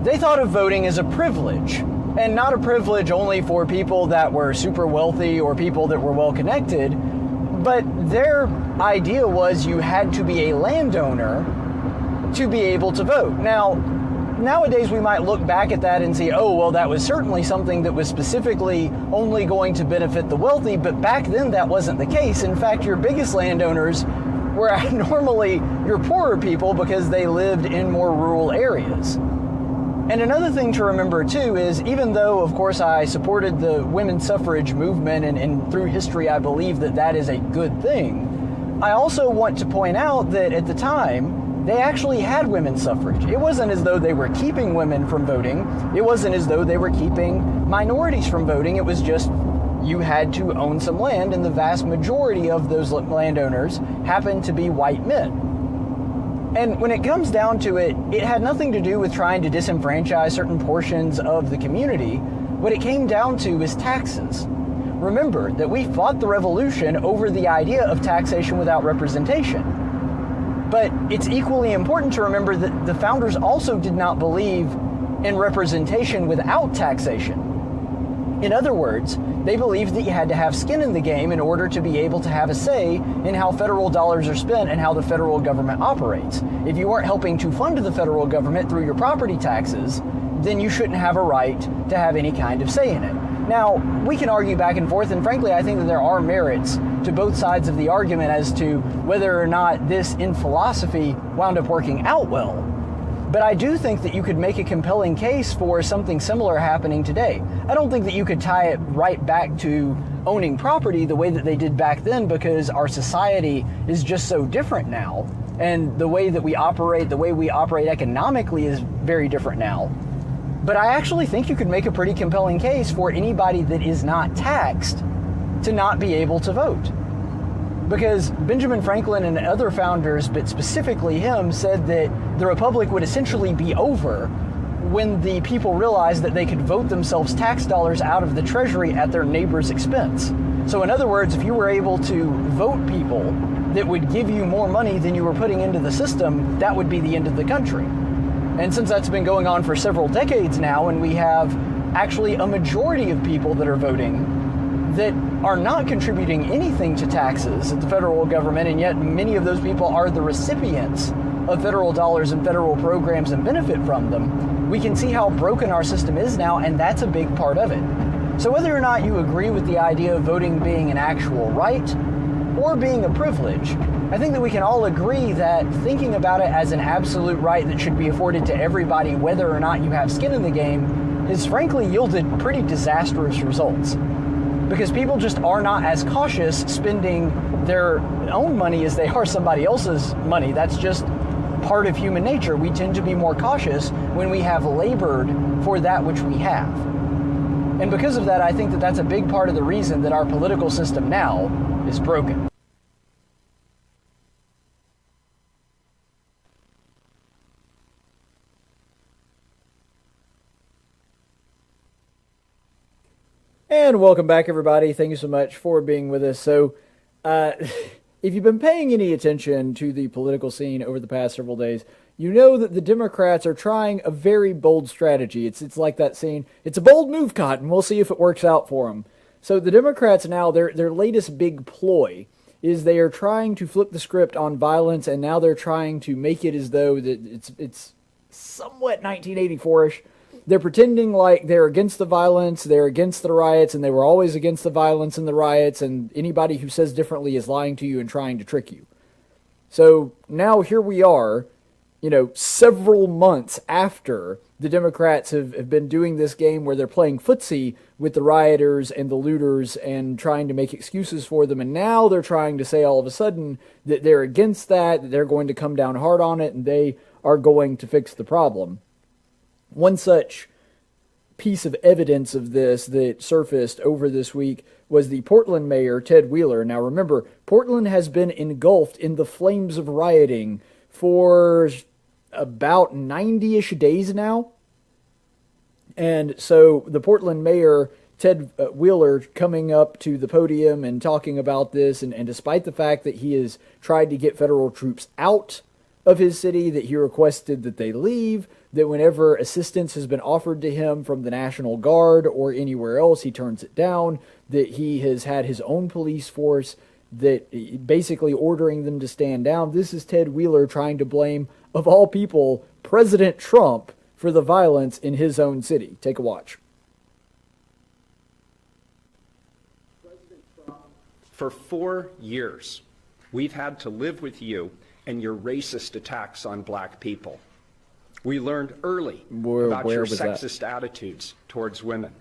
They thought of voting as a privilege, and not a privilege only for people that were super wealthy or people that were well connected, but their idea was you had to be a landowner to be able to vote. Now, nowadays we might look back at that and say, oh, well, that was certainly something that was specifically only going to benefit the wealthy, but back then that wasn't the case. In fact, your biggest landowners were normally your poorer people because they lived in more rural areas. And another thing to remember too is, even though, of course, I supported the women's suffrage movement and through history I believe that that is a good thing, I also want to point out that at the time, they actually had women's suffrage. It wasn't as though they were keeping women from voting. It wasn't as though they were keeping minorities from voting. It was just you had to own some land, and the vast majority of those landowners happened to be white men. And when it comes down to it, it had nothing to do with trying to disenfranchise certain portions of the community. What it came down to is taxes. Remember that we fought the revolution over the idea of taxation without representation. But it's equally important to remember that the founders also did not believe in representation without taxation. In other words, they believed that you had to have skin in the game in order to be able to have a say in how federal dollars are spent and how the federal government operates. If you weren't helping to fund the federal government through your property taxes, then you shouldn't have a right to have any kind of say in it. Now, we can argue back and forth, and frankly, I think that there are merits to both sides of the argument as to whether or not this in philosophy wound up working out well. But I do think that you could make a compelling case for something similar happening today. I don't think that you could tie it right back to owning property the way that they did back then, because our society is just so different now, and the way that we operate, economically is very different now. But I actually think you could make a pretty compelling case for anybody that is not taxed to not be able to vote. Because Benjamin Franklin and other founders, but specifically him, said that the Republic would essentially be over when the people realized that they could vote themselves tax dollars out of the treasury at their neighbor's expense. So in other words, if you were able to vote people that would give you more money than you were putting into the system, that would be the end of the country. And since that's been going on for several decades now, and we have actually a majority of people that are voting that are not contributing anything to taxes at the federal government, and yet many of those people are the recipients of federal dollars and federal programs and benefit from them, we can see how broken our system is now, and that's a big part of it. So whether or not you agree with the idea of voting being an actual right or being a privilege, I think that we can all agree that thinking about it as an absolute right that should be afforded to everybody, whether or not you have skin in the game, has frankly yielded pretty disastrous results. Because people just are not as cautious spending their own money as they are somebody else's money. That's just part of human nature. We tend to be more cautious when we have labored for that which we have. And because of that, I think that that's a big part of the reason that our political system now is broken. And welcome back, everybody. Thank you so much for being with us. So, if you've been paying any attention to the political scene over the past several days, you know that the Democrats are trying a very bold strategy. It's like that scene. It's a bold move, Cotton. We'll see if it works out for them. So the Democrats now, their latest big ploy is they are trying to flip the script on violence, and now they're trying to make it as though that it's somewhat 1984-ish. They're pretending like they're against the violence, they're against the riots, and they were always against the violence and the riots, and anybody who says differently is lying to you and trying to trick you. So now here we are, several months after the Democrats have been doing this game where they're playing footsie with the rioters and the looters and trying to make excuses for them, and now they're trying to say all of a sudden that they're against that they're going to come down hard on it, and they are going to fix the problem. One such piece of evidence of this that surfaced over this week was the Portland mayor, Ted Wheeler. Now remember, Portland has been engulfed in the flames of rioting for about 90-ish days now. And so the Portland mayor, Ted Wheeler, coming up to the podium and talking about this, and despite the fact that he has tried to get federal troops out of his city, that he requested that they leave, that whenever assistance has been offered to him from the National Guard or anywhere else, he turns it down, that he has had his own police force, that basically ordering them to stand down. This is Ted Wheeler trying to blame, of all people, President Trump for the violence in his own city. Take a watch. For 4 years, we've had to live with you and your racist attacks on black people. We learned early about your sexist attitudes towards women.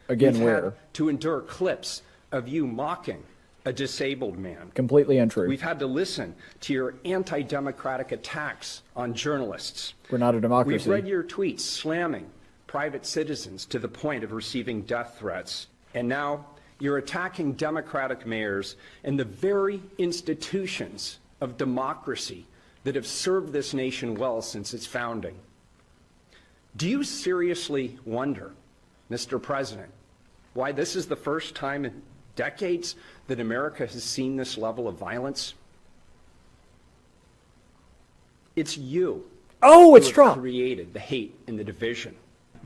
Again, We've where? had to endure clips of you mocking a disabled man. Completely untrue. We've had to listen to your anti-democratic attacks on journalists. We're not a democracy. We've read your tweets slamming private citizens to the point of receiving death threats. And now you're attacking Democratic mayors and the very institutions of democracy that have served this nation well since its founding. Do you seriously wonder, Mr. President, why this is the first time in decades that America has seen this level of violence? It's you. Oh, it's who have Trump. Created the hate and the division.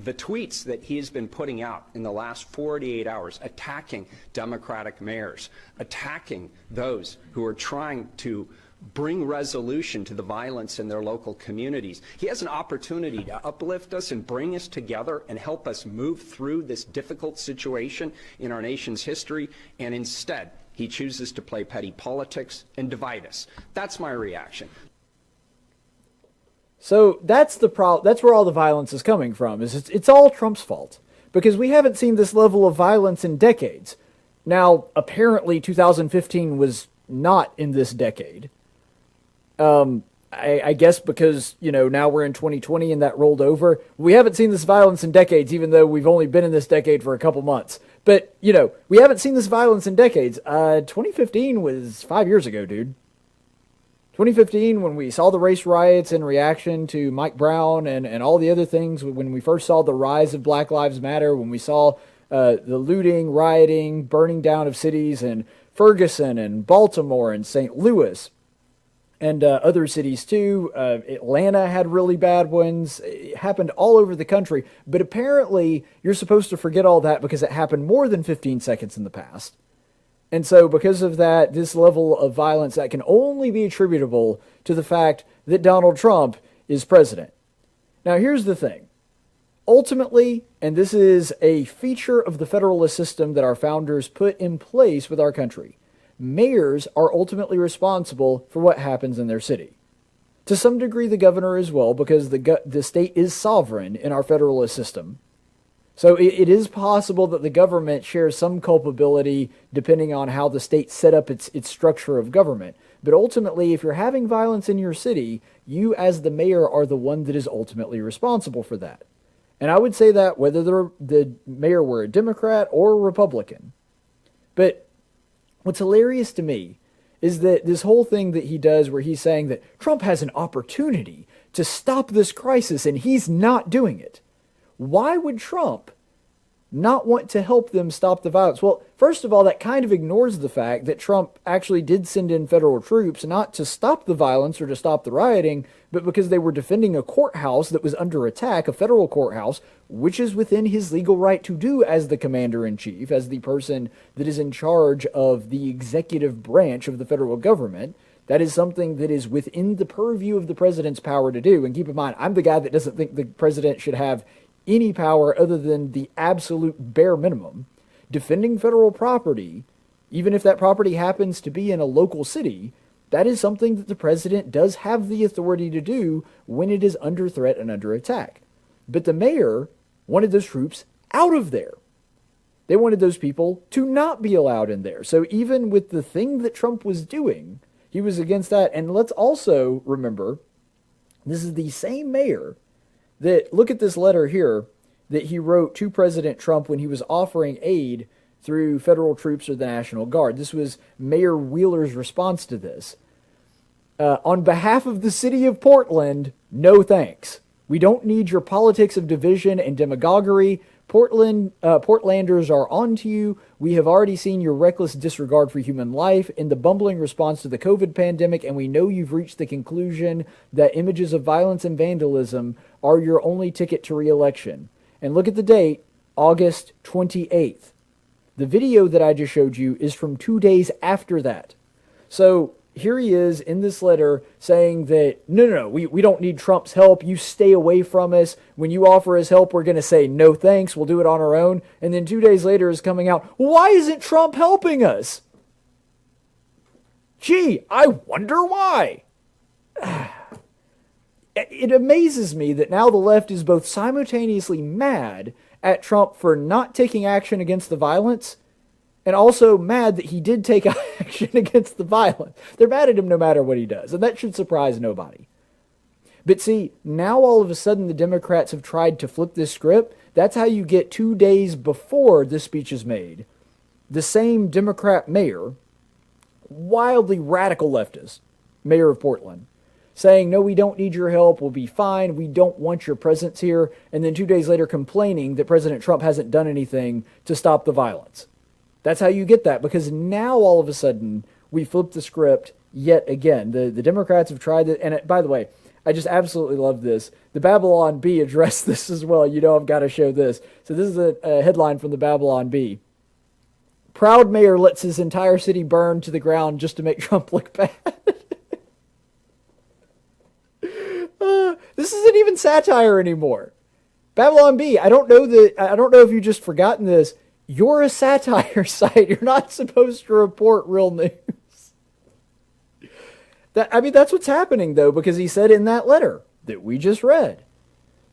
The tweets that he has been putting out in the last 48 hours, attacking Democratic mayors, attacking those who are trying to bring resolution to the violence in their local communities. He has an opportunity to uplift us and bring us together and help us move through this difficult situation in our nation's history, and instead he chooses to play petty politics and divide us. That's my reaction. So that's the problem. That's where all the violence is coming from. It's all Trump's fault, because we haven't seen this level of violence in decades. Now, apparently 2015 was not in this decade. I guess because, now we're in 2020 and that rolled over. We haven't seen this violence in decades, even though we've only been in this decade for a couple months. But, we haven't seen this violence in decades. 2015 was 5 years ago, dude. 2015, when we saw the race riots in reaction to Mike Brown and all the other things, when we first saw the rise of Black Lives Matter, when we saw the looting, rioting, burning down of cities in Ferguson and Baltimore and St. Louis, and other cities too. Atlanta had really bad ones. It happened all over the country. But apparently, you're supposed to forget all that because it happened more than 15 seconds in the past. And so because of that, this level of violence that can only be attributable to the fact that Donald Trump is president. Now, here's the thing. Ultimately, and this is a feature of the federalist system that our founders put in place with our country, mayors are ultimately responsible for what happens in their city. To some degree, the governor as well, because the state is sovereign in our federalist system. So it is possible that the government shares some culpability depending on how the state set up its structure of government. But ultimately, if you're having violence in your city, you as the mayor are the one that is ultimately responsible for that. And I would say that whether the mayor were a Democrat or a Republican. But what's hilarious to me is that this whole thing that he does where he's saying that Trump has an opportunity to stop this crisis and he's not doing it. Why would Trump not want to help them stop the violence? Well, first of all, that kind of ignores the fact that Trump actually did send in federal troops, not to stop the violence or to stop the rioting, but because they were defending a courthouse that was under attack, a federal courthouse, which is within his legal right to do as the commander-in-chief, as the person that is in charge of the executive branch of the federal government. That is something that is within the purview of the president's power to do. And keep in mind, I'm the guy that doesn't think the president should have any power other than the absolute bare minimum. Defending federal property, even if that property happens to be in a local city, that is something that the president does have the authority to do when it is under threat and under attack. But the mayor wanted those troops out of there. They wanted those people to not be allowed in there. So even with the thing that Trump was doing, he was against that. And let's also remember, this is the same mayor that, look at this letter here that he wrote to President Trump when he was offering aid through federal troops or the National Guard. This was Mayor Wheeler's response to this. On behalf of the city of Portland, no thanks. We don't need your politics of division and demagoguery. Portlanders are on to you. We have already seen your reckless disregard for human life in the bumbling response to the COVID pandemic, and we know you've reached the conclusion that images of violence and vandalism are your only ticket to re-election. And look at the date, August 28th. The video that I just showed you is from 2 days after that. So here he is in this letter saying that, no, we don't need Trump's help. You stay away from us. When you offer us help, we're going to say, no thanks, we'll do it on our own. And then 2 days later is coming out, why isn't Trump helping us? Gee, I wonder why. It amazes me that now the left is both simultaneously mad at Trump for not taking action against the violence and also mad that he did take action against the violence. They're mad at him no matter what he does, and that should surprise nobody. But see, now all of a sudden the Democrats have tried to flip this script. That's how you get 2 days before this speech is made. The same Democrat mayor, wildly radical leftist, mayor of Portland, saying, no, we don't need your help, we'll be fine, we don't want your presence here, and then 2 days later complaining that President Trump hasn't done anything to stop the violence. That's how you get that, because now all of a sudden we flip the script yet again. The Democrats have tried it, and by the way, I just absolutely love this. The Babylon Bee addressed this as well. You know I've got to show this. So this is a headline from the Babylon Bee. Proud mayor lets his entire city burn to the ground just to make Trump look bad. This isn't even satire anymore. Babylon Bee, I don't know if you've just forgotten this. You're a satire site. You're not supposed to report real news. That's what's happening, though, because he said in that letter that we just read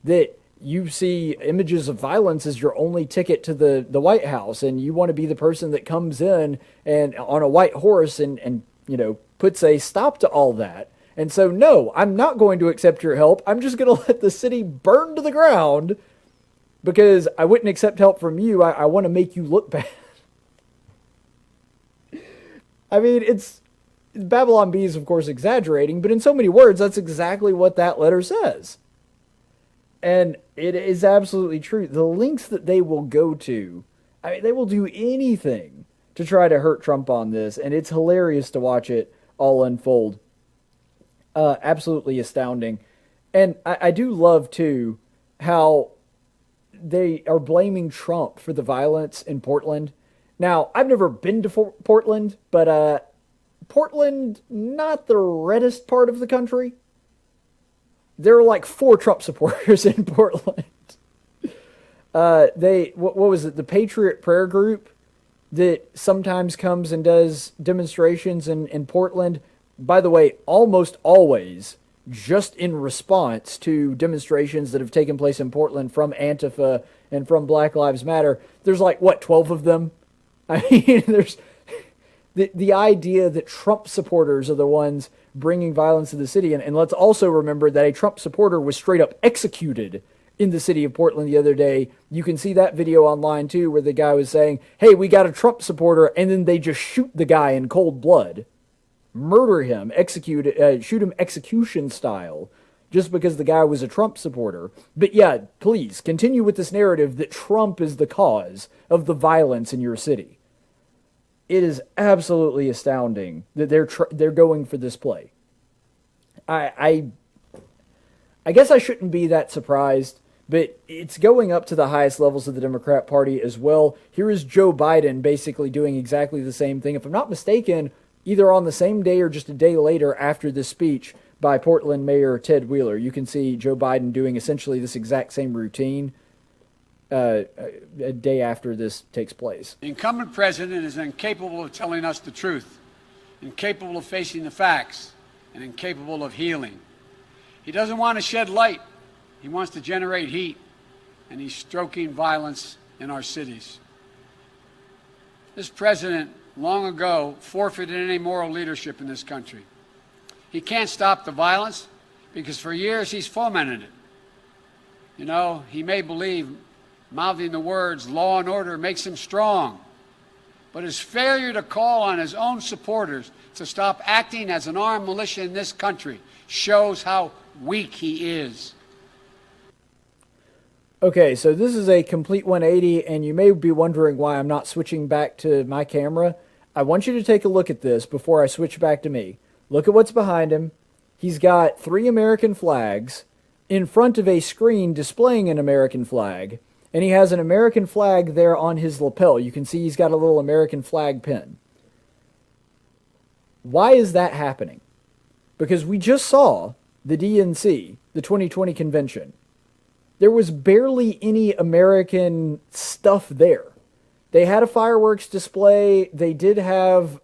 that you see images of violence as your only ticket to the White House, and you want to be the person that comes in and on a white horse and puts a stop to all that. And so, no, I'm not going to accept your help. I'm just going to let the city burn to the ground because I wouldn't accept help from you. I want to make you look bad. I mean, Babylon Bee is, of course, exaggerating, but in so many words, that's exactly what that letter says. And it is absolutely true. The lengths that they will go to, they will do anything to try to hurt Trump on this, and it's hilarious to watch it all unfold. Absolutely astounding. And I do love, too, how they are blaming Trump for the violence in Portland. Now, I've never been to Portland, but Portland, not the reddest part of the country. There are like 4 Trump supporters in Portland. What was it? The Patriot Prayer Group that sometimes comes and does demonstrations in Portland. By the way, almost always just in response to demonstrations that have taken place in Portland from Antifa and from Black Lives Matter. There's like, 12 of them? I mean, there's the idea that Trump supporters are the ones bringing violence to the city. And let's also remember that a Trump supporter was straight up executed in the city of Portland the other day. You can see that video online too, where the guy was saying, hey, we got a Trump supporter, and then they just shoot the guy in cold blood, murder him, shoot him execution style, just because the guy was a Trump supporter. But yeah, please continue with this narrative that Trump is the cause of the violence in your city. It is absolutely astounding that they're going for this play. I guess I shouldn't be that surprised, but it's going up to the highest levels of the Democrat Party as well. Here is Joe Biden basically doing exactly the same thing. If I'm not mistaken, either on the same day or just a day later after this speech by Portland Mayor Ted Wheeler, you can see Joe Biden doing essentially this exact same routine a day after this takes place. The incumbent president is incapable of telling us the truth, incapable of facing the facts, and incapable of healing. He doesn't want to shed light. He wants to generate heat, and he's stoking violence in our cities. This president long ago forfeited any moral leadership in this country. He can't stop the violence because for years he's fomented it. You know, he may believe mouthing the words law and order makes him strong, but his failure to call on his own supporters to stop acting as an armed militia in this country shows how weak he is. Okay, so this is a complete 180, and you may be wondering why I'm not switching back to my camera. I want you to take a look at this before I switch back to me. Look at what's behind him. He's got 3 American flags in front of a screen displaying an American flag, and he has an American flag there on his lapel. You can see he's got a little American flag pin. Why is that happening? Because we just saw the DNC, the 2020 convention. There was barely any American stuff there. They had a fireworks display. They did have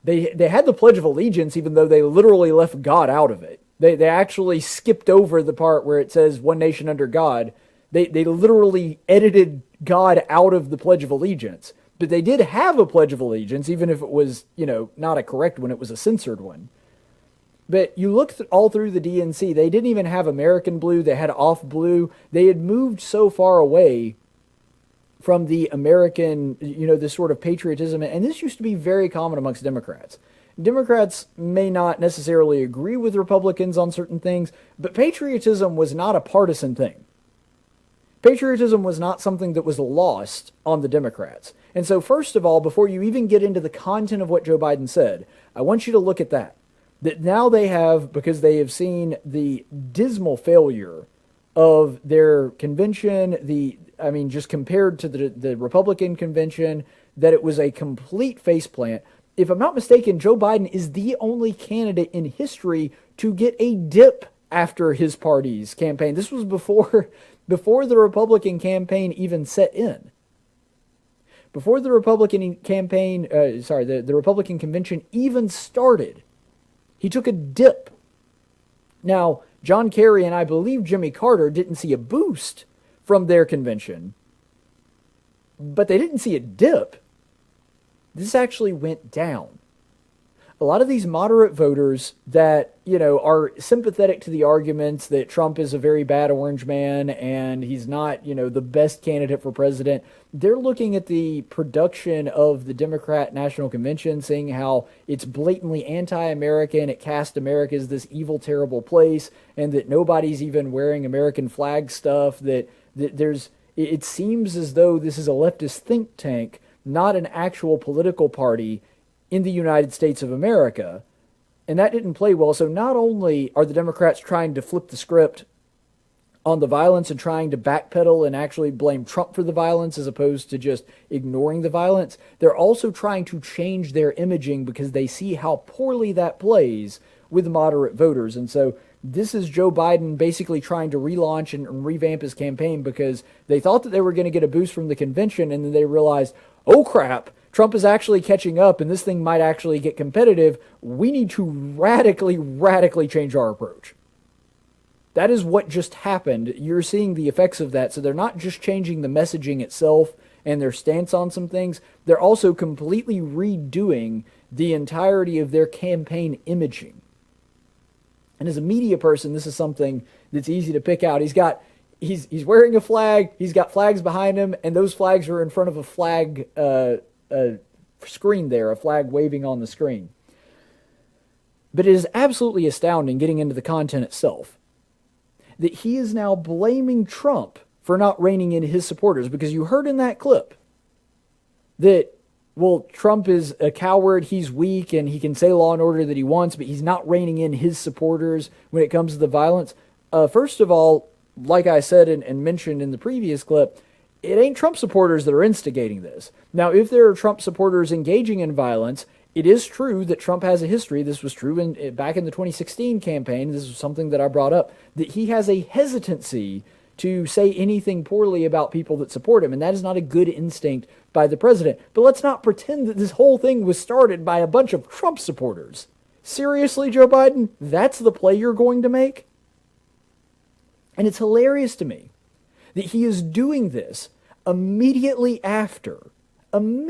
they had the Pledge of Allegiance, even though they literally left God out of it. They actually skipped over the part where it says one nation under God. They literally edited God out of the Pledge of Allegiance. But they did have a Pledge of Allegiance, even if it was, not a correct one, it was a censored one. But you look all through the DNC, they didn't even have American blue, they had off blue. They had moved so far away from the American, this sort of patriotism. And this used to be very common amongst Democrats. Democrats may not necessarily agree with Republicans on certain things, but patriotism was not a partisan thing. Patriotism was not something that was lost on the Democrats. And so first of all, before you even get into the content of what Joe Biden said, I want you to look at that. That now they have, because they have seen the dismal failure of their convention, just compared to the Republican convention, that it was a complete faceplant. If I'm not mistaken, Joe Biden is the only candidate in history to get a dip after his party's campaign. This was before the Republican campaign even set in. Before the Republican campaign, the Republican convention even started, he took a dip. Now, John Kerry and I believe Jimmy Carter didn't see a boost from their convention, but they didn't see a dip. This actually went down. A lot of these moderate voters that, are sympathetic to the arguments that Trump is a very bad orange man and he's not, the best candidate for president, they're looking at the production of the Democrat National Convention, seeing how it's blatantly anti-American, it casts America as this evil, terrible place, and that nobody's even wearing American flag stuff, that it seems as though this is a leftist think tank, not an actual political party in the United States of America. And that didn't play well. So not only are the Democrats trying to flip the script on the violence and trying to backpedal and actually blame Trump for the violence as opposed to just ignoring the violence, they're also trying to change their imaging because they see how poorly that plays with moderate voters. And so this is Joe Biden basically trying to relaunch and revamp his campaign because they thought that they were going to get a boost from the convention, and then they realized, oh crap, Trump is actually catching up and this thing might actually get competitive. We need to radically change our approach. That is what just happened. You're seeing the effects of that. So they're not just changing the messaging itself and their stance on some things. They're also completely redoing the entirety of their campaign imaging. And as a media person, this is something that's easy to pick out. He's wearing a flag. He's got flags behind him, and those flags are in front of a flag screen there, a flag waving on the screen. But it is absolutely astounding, getting into the content itself, that he is now blaming Trump for not reining in his supporters, because you heard in that clip that, well, Trump is a coward, he's weak, and he can say law and order that he wants, but he's not reining in his supporters when it comes to the violence. First of all, like I said and mentioned in the previous clip, it ain't Trump supporters that are instigating this. Now, if there are Trump supporters engaging in violence, it is true that Trump has a history. This was true back in the 2016 campaign. This was something that I brought up, that he has a hesitancy to say anything poorly about people that support him, and that is not a good instinct by the president. But let's not pretend that this whole thing was started by a bunch of Trump supporters. Seriously, Joe Biden, that's the play you're going to make? And it's hilarious to me that he is doing this immediately after an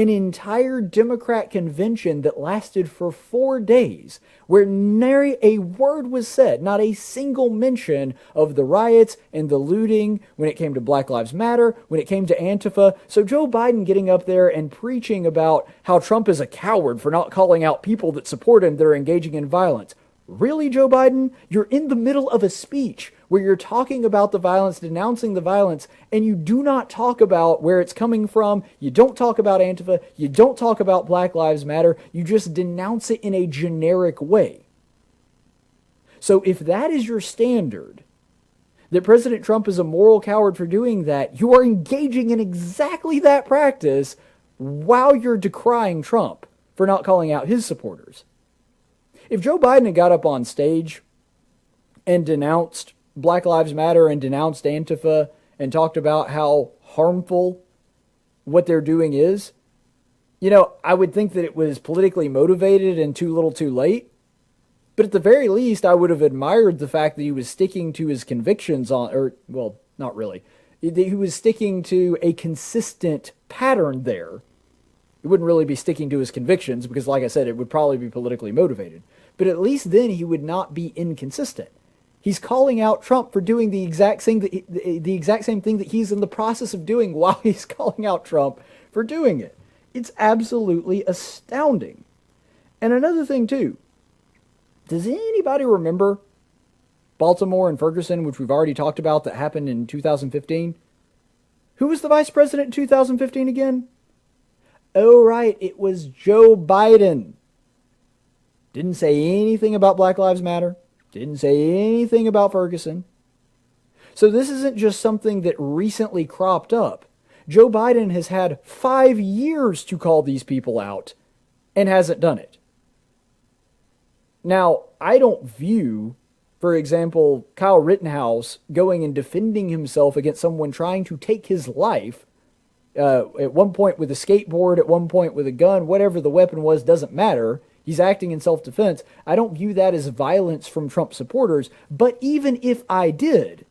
entire Democrat convention that lasted for 4 days, where nary a word was said, not a single mention of the riots and the looting when it came to Black Lives Matter, when it came to Antifa. So Joe Biden getting up there and preaching about how Trump is a coward for not calling out people that support him that are engaging in violence. Really, Joe Biden? You're in the middle of a speech where you're talking about the violence, denouncing the violence, and you do not talk about where it's coming from. You don't talk about Antifa. You don't talk about Black Lives Matter. You just denounce it in a generic way. So if that is your standard, that President Trump is a moral coward for doing that, you are engaging in exactly that practice while you're decrying Trump for not calling out his supporters. If Joe Biden had got up on stage and denounced Black Lives Matter and denounced Antifa and talked about how harmful what they're doing is, I would think that it was politically motivated and too little too late. But at the very least, I would have admired the fact that he was sticking to his convictions not really. He was sticking to a consistent pattern there. He wouldn't really be sticking to his convictions because, like I said, it would probably be politically motivated. But at least then he would not be inconsistent. He's calling out Trump for doing the exact same thing that he's in the process of doing while he's calling out Trump for doing it. It's absolutely astounding. And another thing, too. Does anybody remember Baltimore and Ferguson, which we've already talked about, that happened in 2015? Who was the vice president in 2015 again? Oh, right, it was Joe Biden. Didn't say anything about Black Lives Matter. Didn't say anything about Ferguson. So this isn't just something that recently cropped up. Joe Biden has had 5 years to call these people out and hasn't done it. Now, I don't view, for example, Kyle Rittenhouse going and defending himself against someone trying to take his life, at one point with a skateboard, at one point with a gun, whatever the weapon was, doesn't matter. He's acting in self-defense. I don't view that as violence from Trump supporters. But even if I did,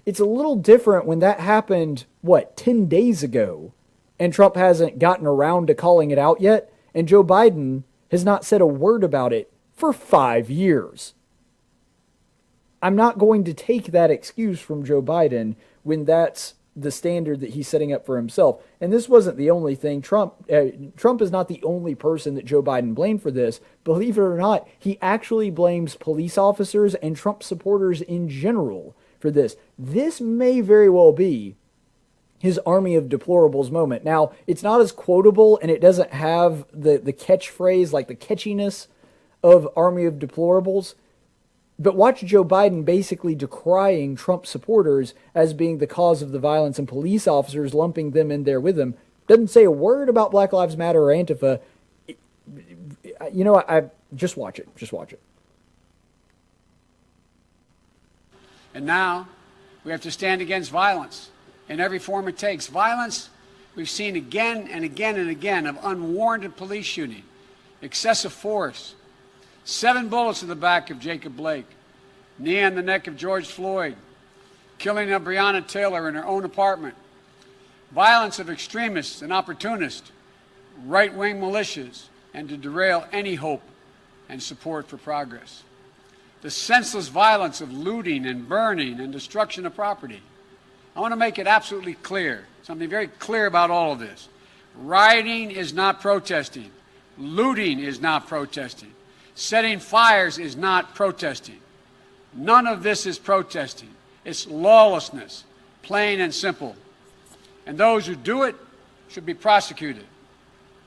it's a little different when that happened, 10 days ago, and Trump hasn't gotten around to calling it out yet, and Joe Biden has not said a word about it for 5 years. I'm not going to take that excuse from Joe Biden when that's the standard that he's setting up for himself. And this wasn't the only thing. Trump is not the only person that Joe Biden blamed for this. Believe it or not, he actually blames police officers and Trump supporters in general for this. This may very well be his army of deplorables moment. Now, it's not as quotable, and it doesn't have the catchphrase, like the catchiness of army of deplorables. But watch Joe Biden basically decrying Trump supporters as being the cause of the violence and police officers lumping them in there with him. Doesn't say a word about Black Lives Matter or Antifa. You know, I just watch it. Just watch it. And now we have to stand against violence in every form it takes. Violence we've seen again and again and again of unwarranted police shooting, excessive force, 7 bullets in the back of Jacob Blake, knee on the neck of George Floyd, killing of Breonna Taylor in her own apartment, violence of extremists and opportunists, right-wing militias, and to derail any hope and support for progress. The senseless violence of looting and burning and destruction of property. I want to make it absolutely clear, something very clear about all of this. Rioting is not protesting. Looting is not protesting. Setting fires is not protesting. None of this is protesting. It's lawlessness, plain and simple. And those who do it should be prosecuted.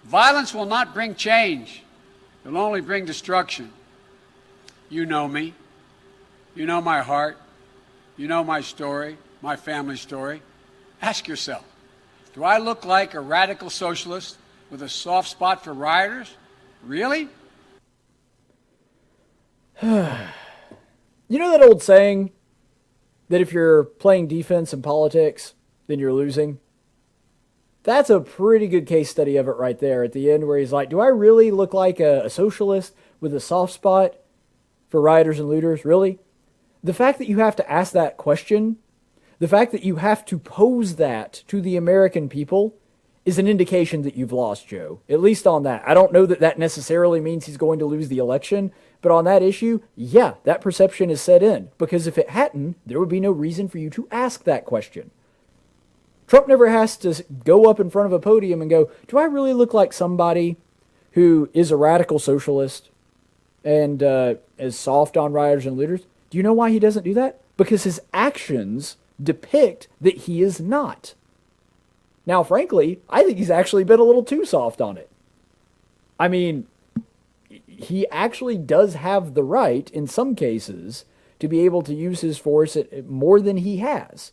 Violence will not bring change. It will only bring destruction. You know me. You know my heart. You know my story, my family story. Ask yourself, do I look like a radical socialist with a soft spot for rioters? Really? You know that old saying that if you're playing defense in politics, then you're losing? That's a pretty good case study of it right there at the end, where he's like, do I really look like a socialist with a soft spot for rioters and looters? Really? The fact that you have to ask that question, the fact that you have to pose that to the American people, is an indication that you've lost, Joe. At least on that. I don't know that that necessarily means he's going to lose the election, but on that issue, yeah, that perception is set in. Because if it hadn't, there would be no reason for you to ask that question. Trump never has to go up in front of a podium and go, do I really look like somebody who is a radical socialist and is soft on rioters and looters? Do you know why he doesn't do that? Because his actions depict that he is not. Now, frankly, I think he's actually been a little too soft on it. I mean, he actually does have the right, in some cases, to be able to use his force more than he has.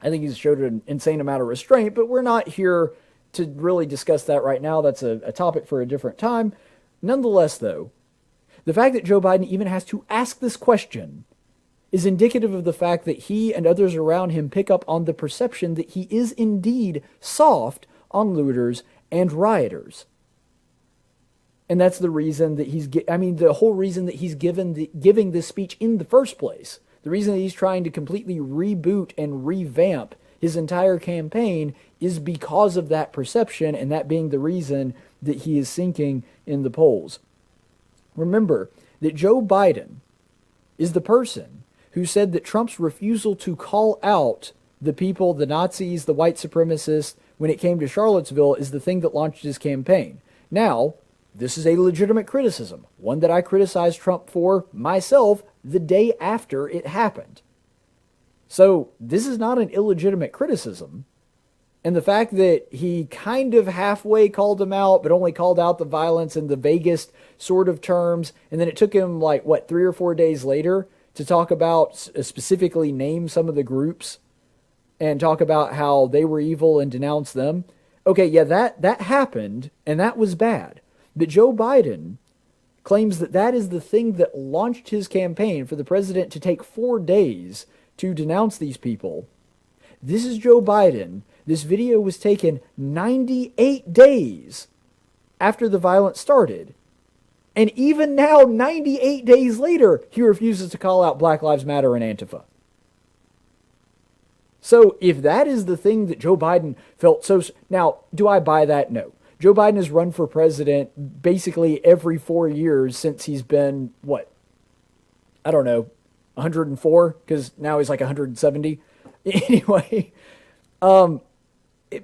I think he's showed an insane amount of restraint, but we're not here to really discuss that right now. That's a topic for a different time. Nonetheless, though, the fact that Joe Biden even has to ask this question is indicative of the fact that he and others around him pick up on the perception that he is indeed soft on looters and rioters. And that's the reason that the whole reason that he's giving this speech in the first place. The reason that he's trying to completely reboot and revamp his entire campaign is because of that perception, and that being the reason that he is sinking in the polls. Remember that Joe Biden is the person who said that Trump's refusal to call out the people, the Nazis, the white supremacists, when it came to Charlottesville, is the thing that launched his campaign. Now, this is a legitimate criticism, one that I criticized Trump for myself the day after it happened. So this is not an illegitimate criticism. And the fact that he kind of halfway called him out, but only called out the violence in the vaguest sort of terms, and then it took him 3 or 4 days later to talk about, specifically name some of the groups and talk about how they were evil and denounce them. Okay, yeah, that happened, and that was bad. But Joe Biden claims that that is the thing that launched his campaign for the president to take 4 days to denounce these people. This is Joe Biden. This video was taken 98 days after the violence started. And even now, 98 days later, he refuses to call out Black Lives Matter and Antifa. So if that is the thing that Joe Biden felt so... Now, do I buy that? No. Joe Biden has run for president basically every 4 years since he's been, 104? Because now he's 170. Anyway,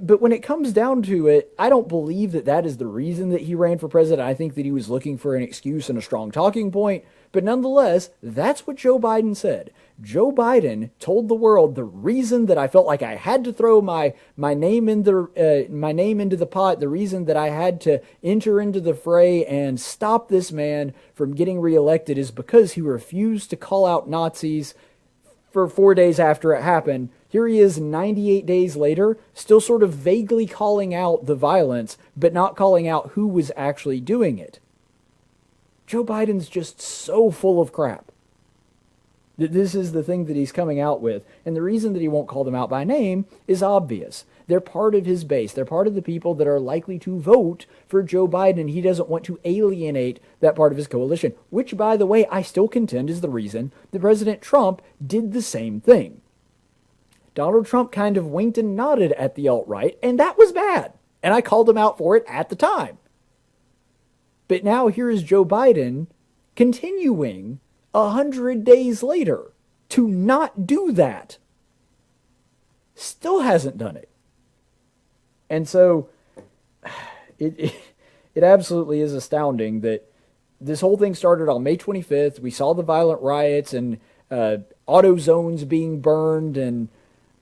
But when it comes down to it, I don't believe that that is the reason that he ran for president. I think that he was looking for an excuse and a strong talking point. But nonetheless, that's what Joe Biden said. Joe Biden told the world the reason that I felt like I had to throw my name into the pot, the reason that I had to enter into the fray and stop this man from getting reelected is because he refused to call out Nazis for 4 days after it happened. Here he is 98 days later, still sort of vaguely calling out the violence, but not calling out who was actually doing it. Joe Biden's just so full of crap. This is the thing that he's coming out with. And the reason that he won't call them out by name is obvious. They're part of his base. They're part of the people that are likely to vote for Joe Biden, and he doesn't want to alienate that part of his coalition, which, by the way, I still contend is the reason that President Trump did the same thing. Donald Trump kind of winked and nodded at the alt-right, and that was bad. And I called him out for it at the time. But now here is Joe Biden continuing 100 days later to not do that. Still hasn't done it. And so it absolutely is astounding that this whole thing started on May 25th. We saw the violent riots and auto zones being burned and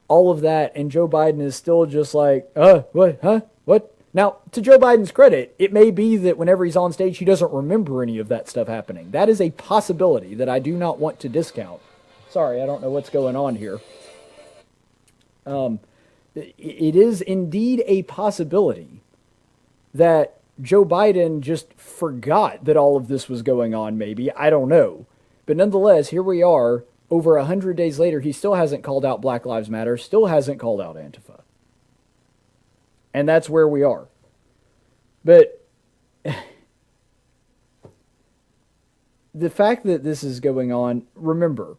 all of that. And Joe Biden is still just like, what, huh, what? Now, to Joe Biden's credit, it may be that whenever he's on stage, he doesn't remember any of that stuff happening. That is a possibility that I do not want to discount. Sorry, I don't know what's going on here. It is indeed a possibility that Joe Biden just forgot that all of this was going on, maybe. I don't know. But nonetheless, here we are, over 100 days later, he still hasn't called out Black Lives Matter, still hasn't called out Antifa. And that's where we are. But the fact that this is going on, remember,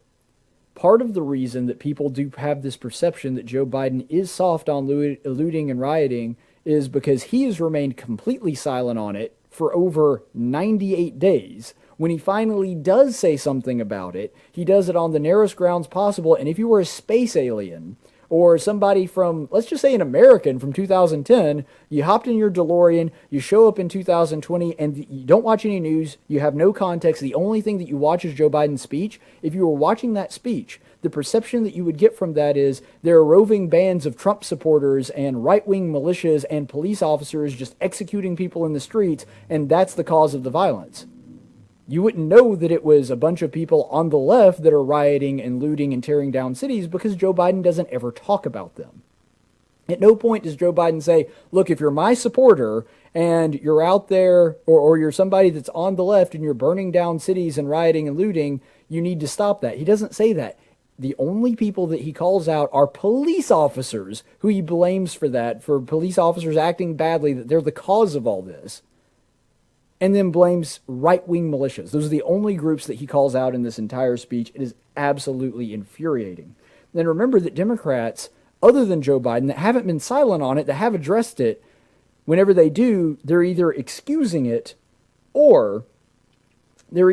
part of the reason that people do have this perception that Joe Biden is soft on looting and rioting is because he has remained completely silent on it for over 98 days. When he finally does say something about it, he does it on the narrowest grounds possible. And if you were a space alien or somebody from, let's just say an American from 2010, you hopped in your DeLorean, you show up in 2020, and you don't watch any news, you have no context, the only thing that you watch is Joe Biden's speech. If you were watching that speech, the perception that you would get from that is there are roving bands of Trump supporters and right-wing militias and police officers just executing people in the streets, and that's the cause of the violence. You wouldn't know that it was a bunch of people on the left that are rioting and looting and tearing down cities because Joe Biden doesn't ever talk about them. At no point does Joe Biden say, look, if you're my supporter and you're out there or you're somebody that's on the left and you're burning down cities and rioting and looting, you need to stop that. He doesn't say that. The only people that he calls out are police officers who he blames for that, for police officers acting badly, that they're the cause of all this. And then blames right-wing militias. Those are the only groups that he calls out in this entire speech. It is absolutely infuriating. Then remember that Democrats, other than Joe Biden, that haven't been silent on it, that have addressed it, whenever they do, they're either excusing it or they're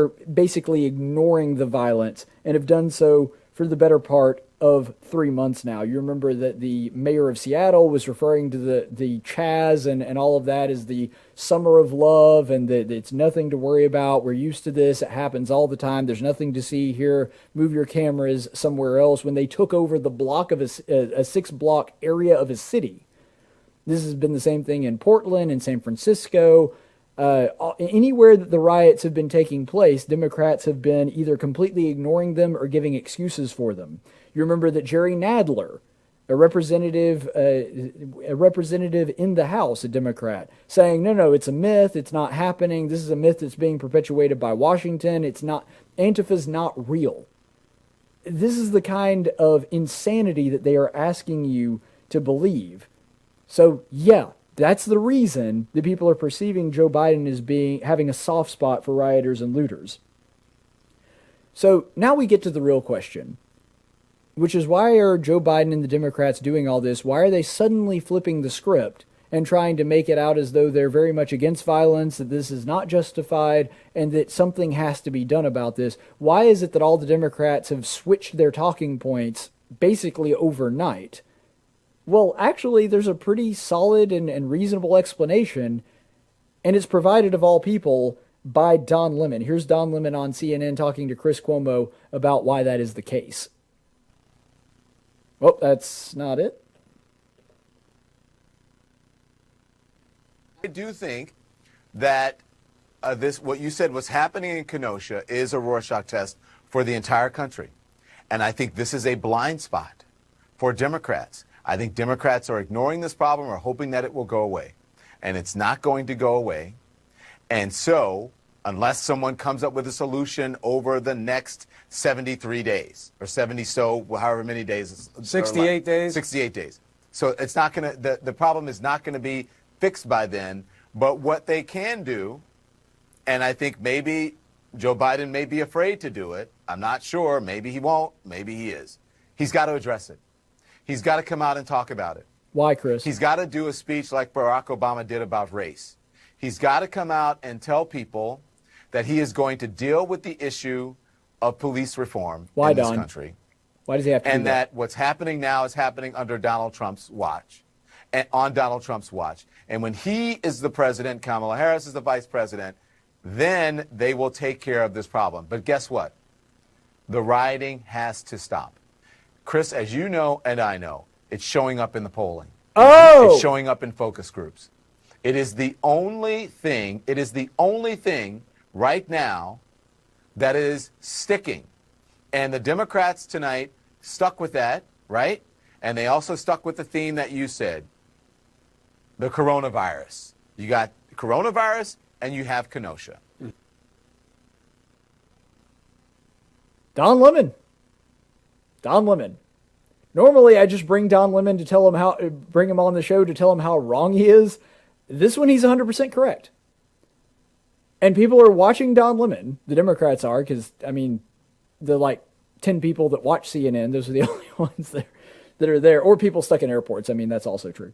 basically ignoring the violence and have done so for the better part of 3 months now. You remember that the mayor of Seattle was referring to the Chaz and all of that as the summer of love and that it's nothing to worry about. We're used to this. It happens all the time. There's nothing to see here. Move your cameras somewhere else. When they took over the block of a 6-block area of a city. This has been the same thing in Portland and San Francisco. Anywhere that the riots have been taking place, Democrats have been either completely ignoring them or giving excuses for them. You remember that Jerry Nadler, a representative in the House, a Democrat, saying, no, it's a myth, it's not happening, this is a myth that's being perpetuated by Washington, Antifa's not real. This is the kind of insanity that they are asking you to believe. So, yeah, that's the reason that people are perceiving Joe Biden as having a soft spot for rioters and looters. So now we get to the real question, which is why are Joe Biden and the Democrats doing all this? Why are they suddenly flipping the script and trying to make it out as though they're very much against violence, that this is not justified, and that something has to be done about this? Why is it that all the Democrats have switched their talking points basically overnight? Well, actually, there's a pretty solid and reasonable explanation, and it's provided of all people by Don Lemon. Here's Don Lemon on CNN talking to Chris Cuomo about why that is the case. Oh, that's not it. I do think that what you said, what's happening in Kenosha, is a Rorschach test for the entire country. And I think this is a blind spot for Democrats. I think Democrats are ignoring this problem or hoping that it will go away. And it's not going to go away. And so, unless someone comes up with a solution over the next 73 days, or 70 however many days. 68 days? 68 days. So it's not going to, the problem is not going to be fixed by then. But what they can do, and I think maybe Joe Biden may be afraid to do it. I'm not sure. Maybe he won't. Maybe he is. He's got to address it. He's got to come out and talk about it. Why, Chris? He's got to do a speech like Barack Obama did about race. He's got to come out and tell people that he is going to deal with the issue of police reform in this country. Why does he have to do that? And that what's happening now is happening under Donald Trump's watch, and on Donald Trump's watch. And when he is the president, Kamala Harris is the vice president, then they will take care of this problem. But guess what? The rioting has to stop. Chris, as you know and I know, it's showing up in the polling. Oh! It's showing up in focus groups. It is the only thing right now that is sticking. And the Democrats tonight stuck with that, right? And they also stuck with the theme that you said, the coronavirus. You got coronavirus and you have Kenosha. Don Lemon. Normally, I just bring Don Lemon to bring him on the show to tell him how wrong he is. This one, he's 100% correct. And people are watching Don Lemon. The Democrats are, because, I mean, the 10 people that watch CNN, those are the only ones that are there. Or people stuck in airports. I mean, that's also true.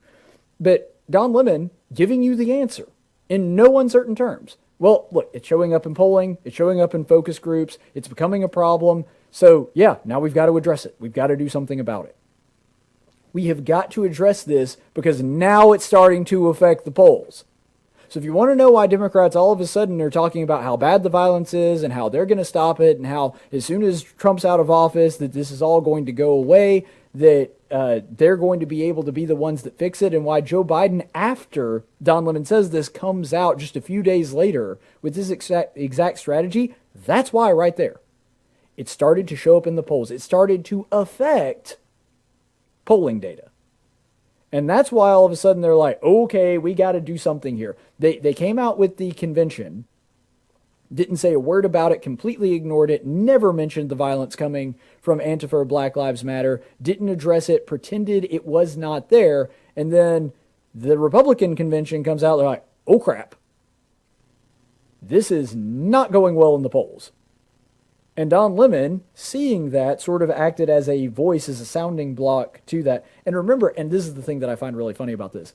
But Don Lemon giving you the answer in no uncertain terms. Well, look, it's showing up in polling. It's showing up in focus groups. It's becoming a problem. So, yeah, now we've got to address it. We've got to do something about it. We have got to address this because now it's starting to affect the polls. So if you want to know why Democrats all of a sudden are talking about how bad the violence is and how they're going to stop it and how as soon as Trump's out of office that this is all going to go away, that they're going to be able to be the ones that fix it, and why Joe Biden, after Don Lemon says this, comes out just a few days later with this exact strategy, that's why right there. It started to show up in the polls. It started to affect polling data. And that's why all of a sudden they're like, okay, we got to do something here. They came out with the convention, didn't say a word about it, completely ignored it, never mentioned the violence coming from Antifa or Black Lives Matter, didn't address it, pretended it was not there. And then the Republican convention comes out, they're like, oh crap, this is not going well in the polls. And Don Lemon, seeing that, sort of acted as a voice, as a sounding block to that. And remember, and this is the thing that I find really funny about this.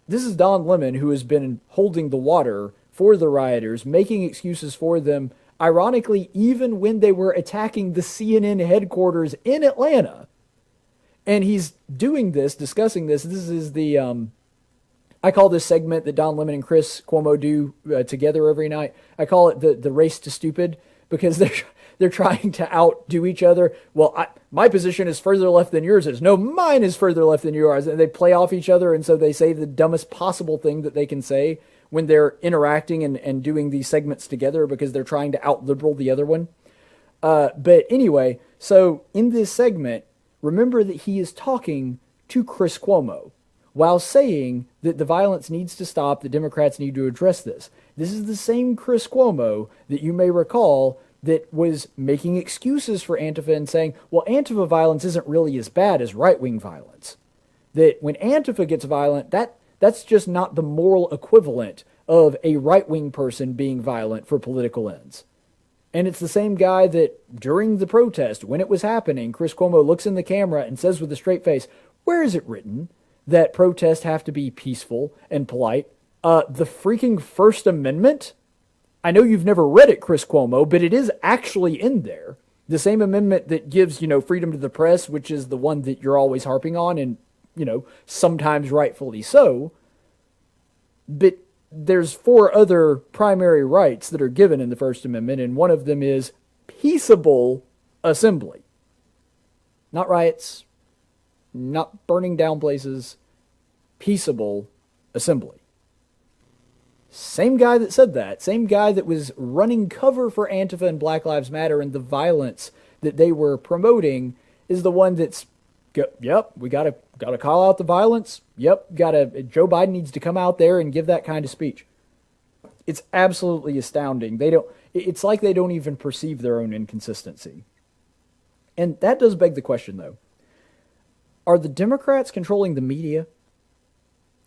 This is Don Lemon who has been holding the water for the rioters, making excuses for them, ironically, even when they were attacking the CNN headquarters in Atlanta. And he's doing this, discussing this. This is the, I call this segment that Don Lemon and Chris Cuomo do together every night, I call it the race to stupid, because they're trying to outdo each other. Well, my position is further left than yours is. No, mine is further left than yours. And they play off each other, and so they say the dumbest possible thing that they can say when they're interacting and doing these segments together because they're trying to out-liberal the other one. But anyway, so in this segment, remember that he is talking to Chris Cuomo while saying that the violence needs to stop, the Democrats need to address this. This is the same Chris Cuomo that you may recall that was making excuses for Antifa and saying, well, Antifa violence isn't really as bad as right-wing violence. That when Antifa gets violent, that's just not the moral equivalent of a right-wing person being violent for political ends. And it's the same guy that during the protest, when it was happening, Chris Cuomo looks in the camera and says with a straight face, where is it written that protests have to be peaceful and polite? The freaking First Amendment? I know you've never read it, Chris Cuomo, but it is actually in there. The same amendment that gives, freedom to the press, which is the one that you're always harping on, and sometimes rightfully so. But there's 4 other primary rights that are given in the First Amendment, and one of them is peaceable assembly. Not riots, not burning down places, peaceable assembly. Same guy that said that, same guy that was running cover for Antifa and Black Lives Matter and the violence that they were promoting, is the one that's, yep, we gotta call out the violence. Yep, Joe Biden needs to come out there and give that kind of speech. It's absolutely astounding. It's like they don't even perceive their own inconsistency. And that does beg the question, though. Are the Democrats controlling the media?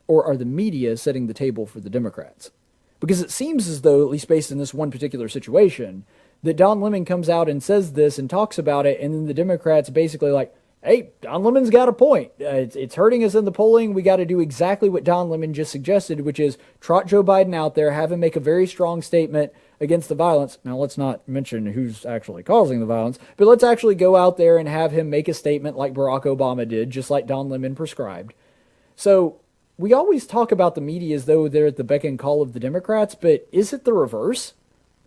Or are the media setting the table for the Democrats? Because it seems as though, at least based in this one particular situation, that Don Lemon comes out and says this and talks about it, and then the Democrats basically like, hey, Don Lemon's got a point. It's hurting us in the polling. We got to do exactly what Don Lemon just suggested, which is trot Joe Biden out there, have him make a very strong statement against the violence. Now, let's not mention who's actually causing the violence, but let's actually go out there and have him make a statement like Barack Obama did, just like Don Lemon prescribed. So we always talk about the media as though they're at the beck and call of the Democrats, but is it the reverse?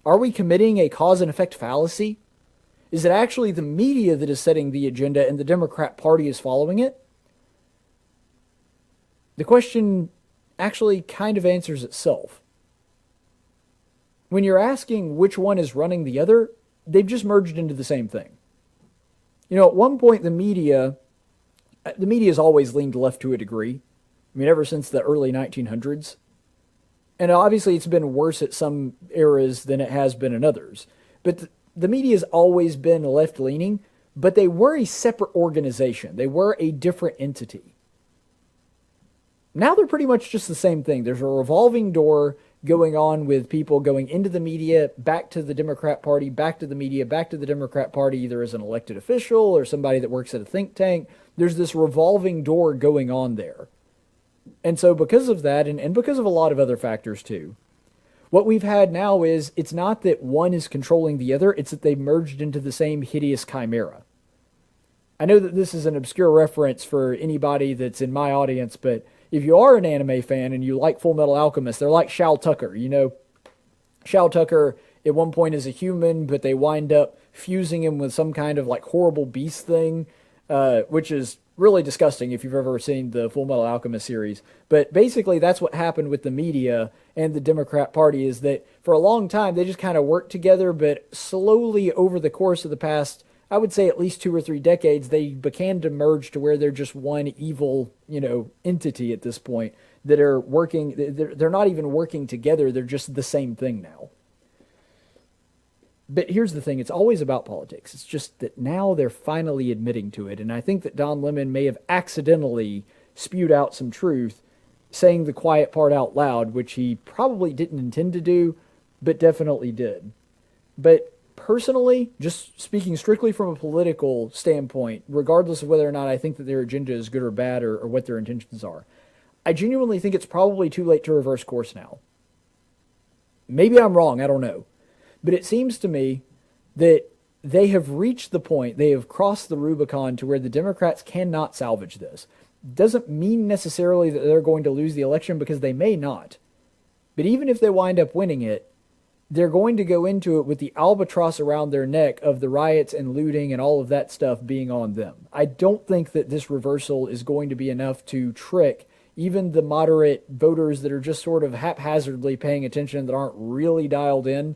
Are we committing a cause and effect fallacy? Is it actually the media that is setting the agenda and the Democrat Party is following it? The question actually kind of answers itself. When you're asking which one is running the other, they've just merged into the same thing. At one point the media has always leaned left to a degree. I mean, ever since the early 1900s. And obviously it's been worse at some eras than it has been in others. But the media has always been left-leaning, but they were a separate organization. They were a different entity. Now they're pretty much just the same thing. There's a revolving door going on with people going into the media, back to the Democrat Party, back to the media, back to the Democrat Party, either as an elected official or somebody that works at a think tank. There's this revolving door going on there. And so because of that, and because of a lot of other factors too, what we've had now is, it's not that one is controlling the other, it's that they've merged into the same hideous chimera. I know that this is an obscure reference for anybody that's in my audience, but if you are an anime fan and you like Full Metal Alchemist, they're like Shao Tucker. Shao Tucker at one point is a human, but they wind up fusing him with some kind of like horrible beast thing, which is really disgusting if you've ever seen the Full Metal Alchemist series. But basically that's what happened with the media and the Democrat Party, is that for a long time they just kind of worked together, but slowly over the course of the past, I would say at least 2 or 3 decades, they began to merge to where they're just one evil, entity at this point that are working. They're not even working together. They're just the same thing now. But here's the thing, it's always about politics. It's just that now they're finally admitting to it. And I think that Don Lemon may have accidentally spewed out some truth, saying the quiet part out loud, which he probably didn't intend to do, but definitely did. But personally, just speaking strictly from a political standpoint, regardless of whether or not I think that their agenda is good or bad or what their intentions are, I genuinely think it's probably too late to reverse course now. Maybe I'm wrong, I don't know. But it seems to me that they have reached the point, they have crossed the Rubicon to where the Democrats cannot salvage this. Doesn't mean necessarily that they're going to lose the election, because they may not. But even if they wind up winning it, they're going to go into it with the albatross around their neck of the riots and looting and all of that stuff being on them. I don't think that this reversal is going to be enough to trick even the moderate voters that are just sort of haphazardly paying attention, that aren't really dialed in.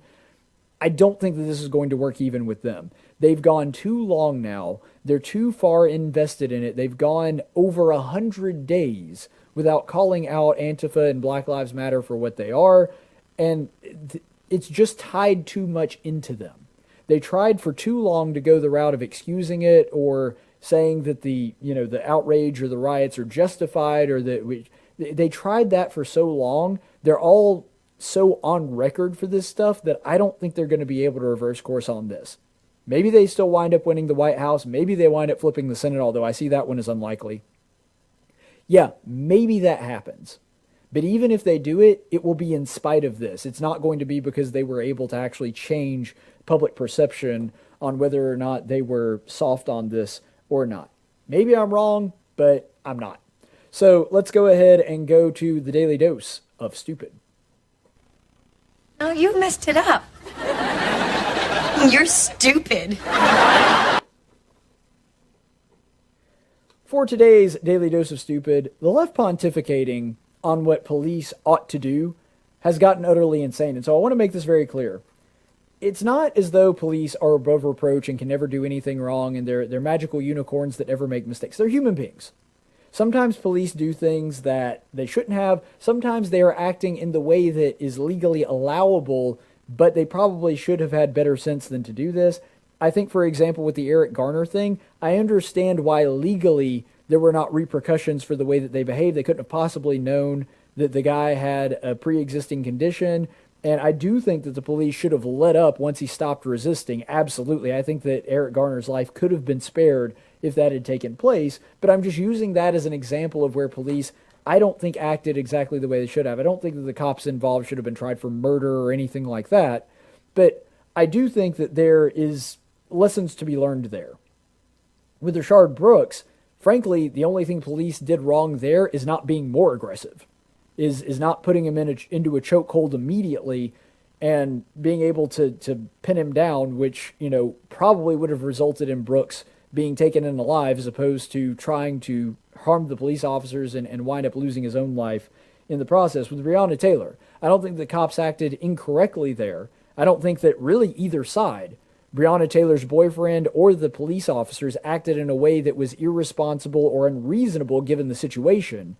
I don't think that this is going to work even with them. They've gone too long now. They're too far invested in it. They've gone over 100 days without calling out Antifa and Black Lives Matter for what they are. And it's just tied too much into them. They tried for too long to go the route of excusing it, or saying that the outrage or the riots are justified, or that they tried that for so long. They're all so on record for this stuff that I don't think they're going to be able to reverse course on this. Maybe they still wind up winning the White House. Maybe they wind up flipping the Senate, although I see that one as unlikely. Yeah, maybe that happens. But even if they do it, it will be in spite of this. It's not going to be because they were able to actually change public perception on whether or not they were soft on this or not. Maybe I'm wrong, but I'm not. So let's go ahead and go to the daily dose of stupid. Oh, you messed it up. You're stupid. For today's daily dose of stupid, the left pontificating on what police ought to do has gotten utterly insane. And so I want to make this very clear. It's not as though police are above reproach and can never do anything wrong and they're magical unicorns that never make mistakes. They're human beings. Sometimes police do things that they shouldn't have. Sometimes they are acting in the way that is legally allowable, but they probably should have had better sense than to do this. I think, for example, with the Eric Garner thing, I understand why legally there were not repercussions for the way that they behaved. They couldn't have possibly known that the guy had a pre-existing condition. And I do think that the police should have let up once he stopped resisting. Absolutely. I think that Eric Garner's life could have been spared if that had taken place. But I'm just using that as an example of where police, I don't think, acted exactly the way they should have. I don't think that the cops involved should have been tried for murder or anything like that. But I do think that there is lessons to be learned there. With Rayshard Brooks, frankly, the only thing police did wrong there is not being more aggressive. Is not putting him into a chokehold immediately and being able to pin him down, which, probably would have resulted in Brooks being taken in alive as opposed to trying to harm the police officers and wind up losing his own life in the process. With Breonna Taylor, I don't think the cops acted incorrectly there. I don't think that really either side, Breonna Taylor's boyfriend or the police officers, acted in a way that was irresponsible or unreasonable given the situation.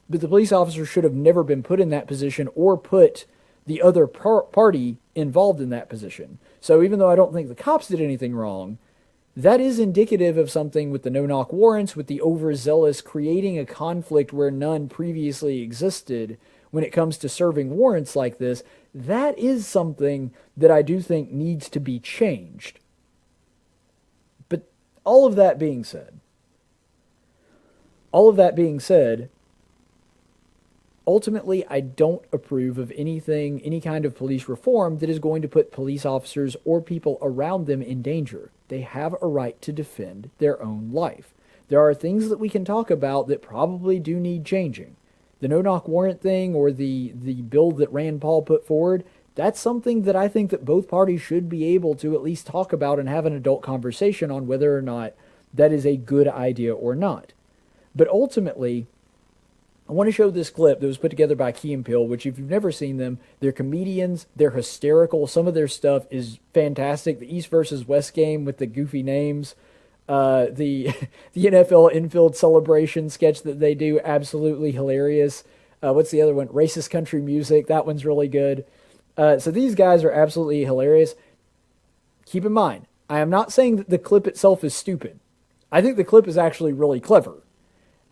But the police officer should have never been put in that position or put the other party involved in that position. So even though I don't think the cops did anything wrong, that is indicative of something with the no-knock warrants, with the overzealous creating a conflict where none previously existed when it comes to serving warrants like this. That is something that I do think needs to be changed. But all of that being said, ultimately, I don't approve of any kind of police reform that is going to put police officers or people around them in danger. They have a right to defend their own life. There are things that we can talk about that probably do need changing. The no-knock warrant thing or the bill that Rand Paul put forward, that's something that I think that both parties should be able to at least talk about and have an adult conversation on whether or not that is a good idea or not. But ultimately, I want to show this clip that was put together by Key Peele, which if you've never seen them, they're comedians, they're hysterical. Some of their stuff is fantastic. The East versus West game with the goofy names, the NFL infield celebration sketch that they do, absolutely hilarious. What's the other one? Racist country music. That one's really good. So these guys are absolutely hilarious. Keep in mind, I am not saying that the clip itself is stupid. I think the clip is actually really clever.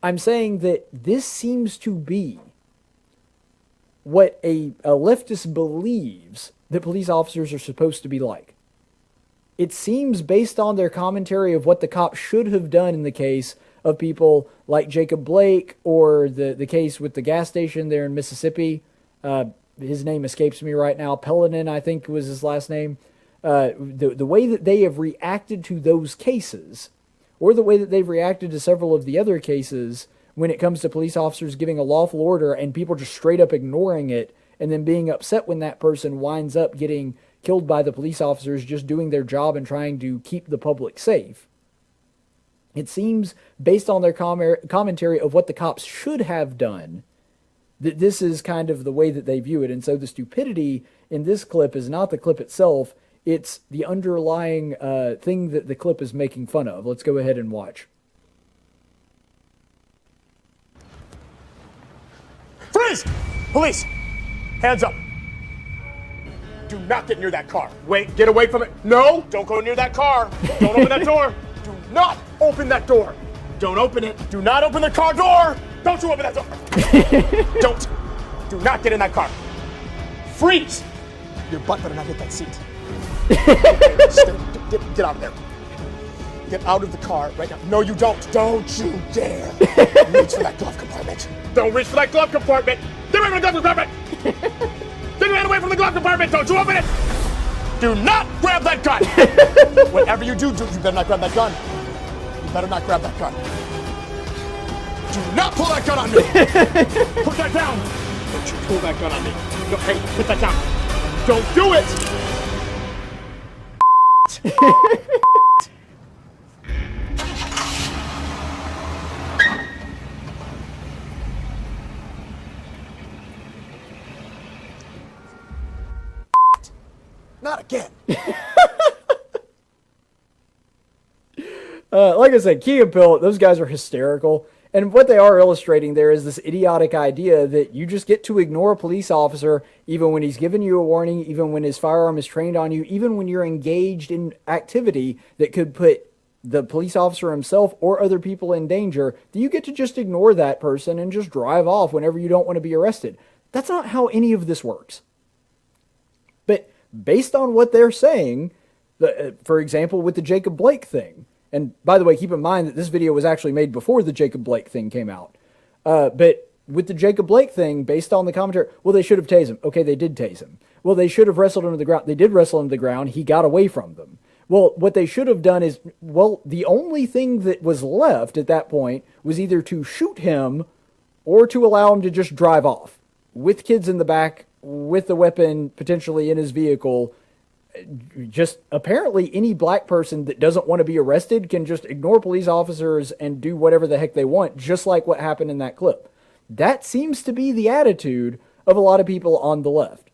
I'm saying that this seems to be what a leftist believes that police officers are supposed to be like. It seems, based on their commentary of what the cops should have done in the case of people like Jacob Blake or the case with the gas station there in Mississippi. His name escapes me right now. Pellinen, I think, was his last name. The way that they have reacted to those cases, or the way that they've reacted to several of the other cases when it comes to police officers giving a lawful order and people just straight up ignoring it and then being upset when that person winds up getting killed by the police officers just doing their job and trying to keep the public safe. It seems, based on their commentary of what the cops should have done, that this is kind of the way that they view it. And so the stupidity in this clip is not the clip itself, it's the underlying thing that the clip is making fun of. Let's go ahead and watch. Freeze! Police! Hands up. Do not get near that car. Wait, get away from it. No, don't go near that car. Don't open that door. Do not open that door. Don't open it. Do not open the car door. Don't you open that door. Don't. Do not get in that car. Freeze! Your butt better not hit that seat. Get out of there. Get out of the car right now. No, you don't. Don't you dare reach for that glove compartment. Don't reach for that glove compartment. Get away from the glove compartment. Get away from the glove compartment. Don't you open it. Do not grab that gun. Whatever you do, you better not grab that gun. You better not grab that gun. Do not pull that gun on me! Put that down! Don't you pull that gun on me. No, hey, put that down. Don't do it! Not again. Like I said, Key Peele, those guys are hysterical. And what they are illustrating there is this idiotic idea that you just get to ignore a police officer even when he's given you a warning, even when his firearm is trained on you, even when you're engaged in activity that could put the police officer himself or other people in danger, that you get to just ignore that person and just drive off whenever you don't want to be arrested. That's not how any of this works. But based on what they're saying, for example, with the Jacob Blake thing, and by the way, keep in mind that this video was actually made before the Jacob Blake thing came out. But with the Jacob Blake thing, based on the commentary, well, they should have tased him. Okay, they did tase him. Well, they should have wrestled him to the ground. They did wrestle him to the ground. He got away from them. Well, what they should have done is, well, the only thing that was left at that point was either to shoot him or to allow him to just drive off with kids in the back, with the weapon potentially in his vehicle. Just apparently any black person that doesn't want to be arrested can just ignore police officers and do whatever the heck they want, just like what happened in that clip. That seems to be the attitude of a lot of people on the left.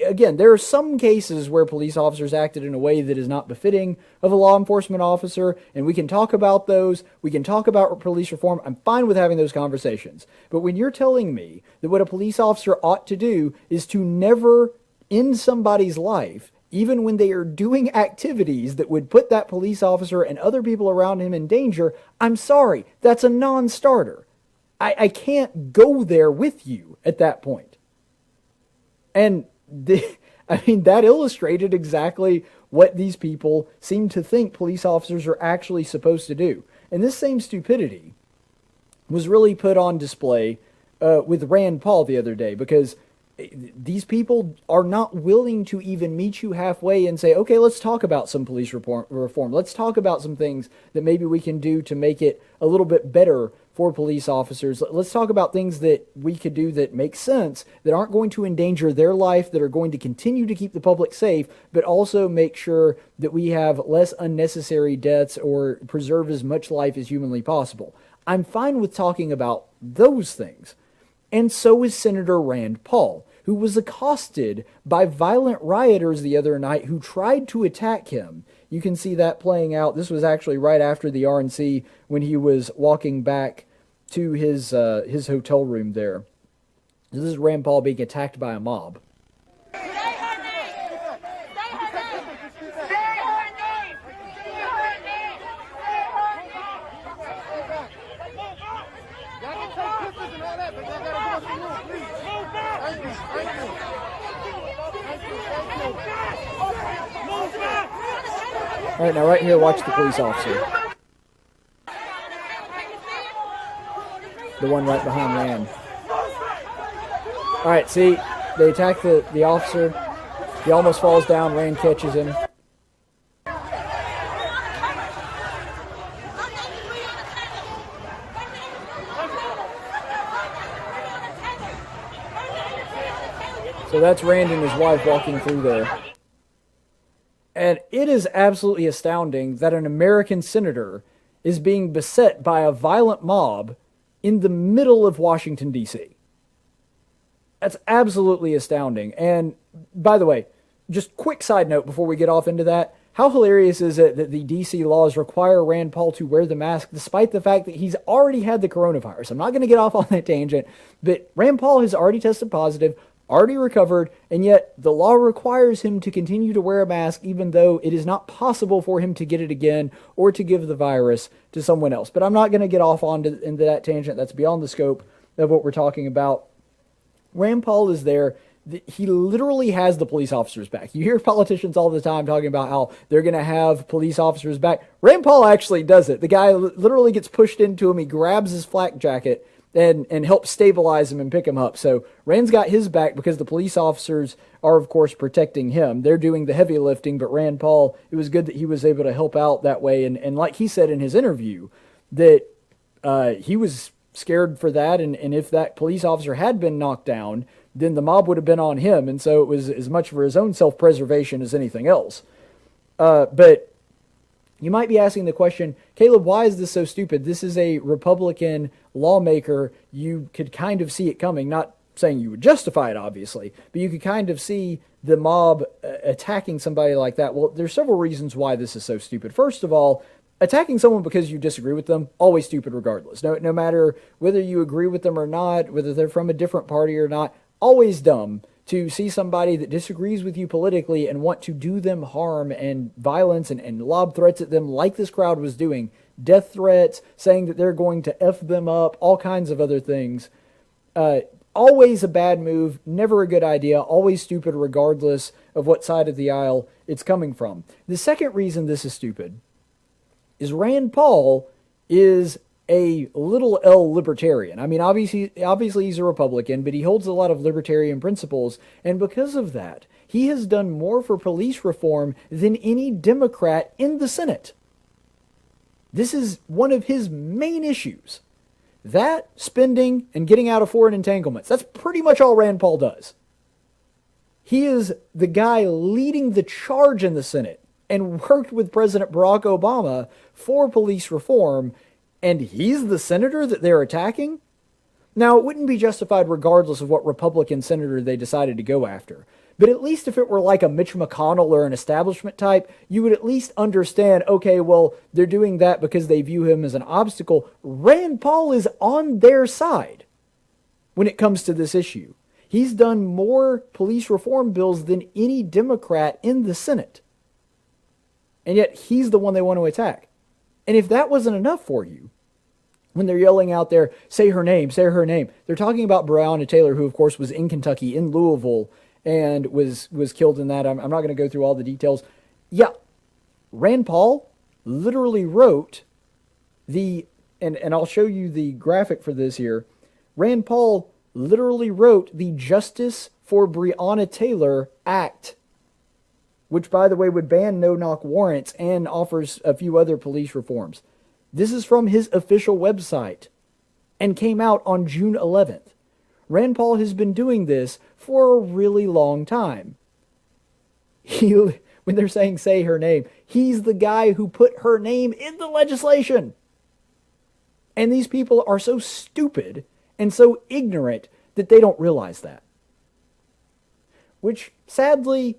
Again, there are some cases where police officers acted in a way that is not befitting of a law enforcement officer, and we can talk about those. We can talk about police reform. I'm fine with having those conversations. But when you're telling me that what a police officer ought to do is to never end somebody's life, even when they are doing activities that would put that police officer and other people around him in danger, I'm sorry, that's a non-starter. I can't go there with you at that point. And that illustrated exactly what these people seem to think police officers are actually supposed to do. And this same stupidity was really put on display with Rand Paul the other day, because these people are not willing to even meet you halfway and say, okay, let's talk about some police reform. Let's talk about some things that maybe we can do to make it a little bit better for police officers. Let's talk about things that we could do that make sense, that aren't going to endanger their life, that are going to continue to keep the public safe, but also make sure that we have less unnecessary deaths or preserve as much life as humanly possible. I'm fine with talking about those things. And so is Senator Rand Paul, who was accosted by violent rioters the other night who tried to attack him. You can see that playing out. This was actually right after the RNC when he was walking back to his hotel room there. This is Rand Paul being attacked by a mob. All right, now right here, watch the police officer. The one right behind Rand. All right, see, they attack the officer. He almost falls down. Rand catches him. So that's Rand and his wife walking through there. And it is absolutely astounding that an American senator is being beset by a violent mob in the middle of Washington, D.C. That's absolutely astounding. And by the way, just quick side note before we get off into that, how hilarious is it that the D.C. laws require Rand Paul to wear the mask despite the fact that he's already had the coronavirus? I'm not going to get off on that tangent, but Rand Paul has already tested positive, already recovered, and yet the law requires him to continue to wear a mask even though it is not possible for him to get it again or to give the virus to someone else. But I'm not going to get off into that tangent. That's beyond the scope of what we're talking about. Rand Paul is there. He literally has the police officers back. You hear politicians all the time talking about how they're going to have police officers back. Rand Paul actually does it. The guy literally gets pushed into him. He grabs his flak jacket and help stabilize him and pick him up. So Rand's got his back because the police officers are, of course, protecting him. They're doing the heavy lifting, but Rand Paul, it was good that he was able to help out that way. And like he said in his interview, that he was scared for that, and if that police officer had been knocked down, then the mob would have been on him, and so it was as much for his own self-preservation as anything else. But you might be asking the question, Caleb, why is this so stupid? This is a Republican lawmaker. You could kind of see it coming, not saying you would justify it, obviously, but you could kind of see the mob attacking somebody like that. Well, there's several reasons why this is so stupid. First of all, attacking someone because you disagree with them, always stupid regardless. No matter whether you agree with them or not, whether they're from a different party or not, always dumb to see somebody that disagrees with you politically and want to do them harm and violence and lob threats at them like this crowd was doing. Death threats, saying that they're going to F them up, all kinds of other things. Always a bad move, never a good idea, always stupid regardless of what side of the aisle it's coming from. The second reason this is stupid is Rand Paul is a little L libertarian. I mean, obviously he's a Republican, but he holds a lot of libertarian principles, and because of that, he has done more for police reform than any Democrat in the Senate. This is one of his main issues. That, spending, and getting out of foreign entanglements. That's pretty much all Rand Paul does. He is the guy leading the charge in the Senate and worked with President Barack Obama for police reform, and he's the senator that they're attacking? Now, it wouldn't be justified regardless of what Republican senator they decided to go after. But at least if it were like a Mitch McConnell or an establishment type, you would at least understand, okay, well, they're doing that because they view him as an obstacle. Rand Paul is on their side when it comes to this issue. He's done more police reform bills than any Democrat in the Senate. And yet he's the one they want to attack. And if that wasn't enough for you, when they're yelling out there, say her name, they're talking about Breonna Taylor, who of course was in Kentucky, in Louisville, and was killed in that. I'm not going to go through all the details. Yeah, Rand Paul literally wrote and I'll show you the graphic for this here. Rand Paul literally wrote the Justice for Breonna Taylor Act, which, by the way, would ban no-knock warrants and offers a few other police reforms. This is from his official website and came out on June 11th. Rand Paul has been doing this for a really long time. When they're saying say her name, he's the guy who put her name in the legislation. And these people are so stupid and so ignorant that they don't realize that. Which, sadly,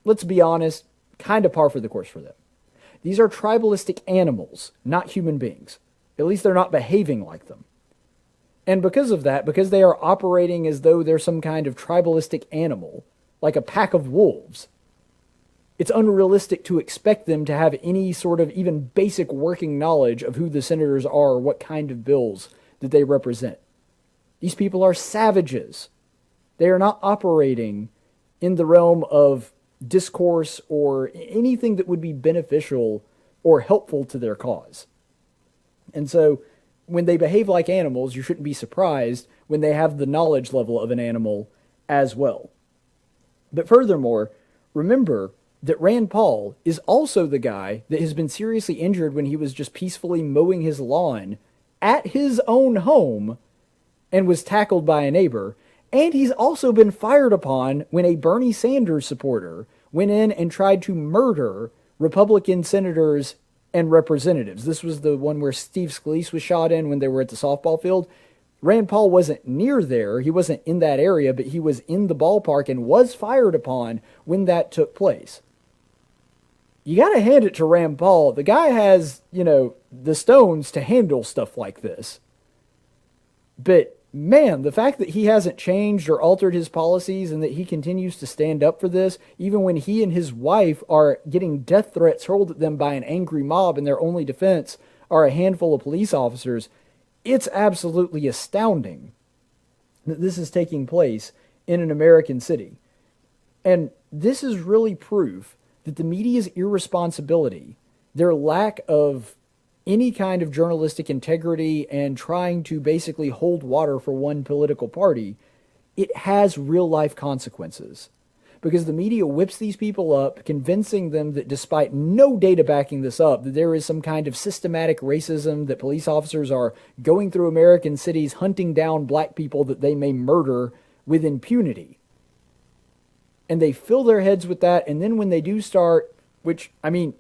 let's be honest, kind of par for the course for them. These are tribalistic animals, not human beings. At least they're not behaving like them. And because of that, because they are operating as though they're some kind of tribalistic animal, like a pack of wolves, it's unrealistic to expect them to have any sort of even basic working knowledge of who the senators are or what kind of bills that they represent. These people are savages. They are not operating in the realm of discourse or anything that would be beneficial or helpful to their cause. And so when they behave like animals, you shouldn't be surprised when they have the knowledge level of an animal as well. But furthermore, remember that Rand Paul is also the guy that has been seriously injured when he was just peacefully mowing his lawn at his own home and was tackled by a neighbor. And he's also been fired upon when a Bernie Sanders supporter went in and tried to murder Republican senators and representatives. This was the one where Steve Scalise was shot in when they were at the softball field. Rand Paul wasn't near there. He wasn't in that area, but he was in the ballpark and was fired upon when that took place. You got to hand it to Rand Paul. The guy has, the stones to handle stuff like this. But man, the fact that he hasn't changed or altered his policies and that he continues to stand up for this, even when he and his wife are getting death threats hurled at them by an angry mob and their only defense are a handful of police officers, it's absolutely astounding that this is taking place in an American city. And this is really proof that the media's irresponsibility, their lack of any kind of journalistic integrity and trying to basically hold water for one political party, it has real life consequences. because the media whips these people up, convincing them that despite no data backing this up, that there is some kind of systematic racism, that police officers are going through American cities hunting down black people that they may murder with impunity. And they fill their heads with that, and then when they do start, which, I mean,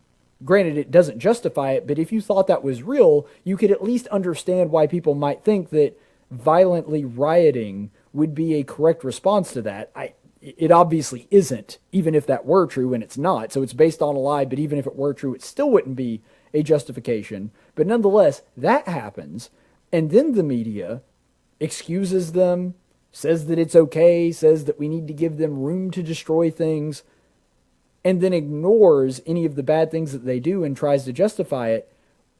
granted, it doesn't justify it, but if you thought that was real, you could at least understand why people might think that violently rioting would be a correct response to that. It obviously isn't, even if that were true, and it's not. So it's based on a lie, but even if it were true, it still wouldn't be a justification. But nonetheless, that happens, and then the media excuses them, says that it's okay, says that we need to give them room to destroy things, and then ignores any of the bad things that they do and tries to justify it.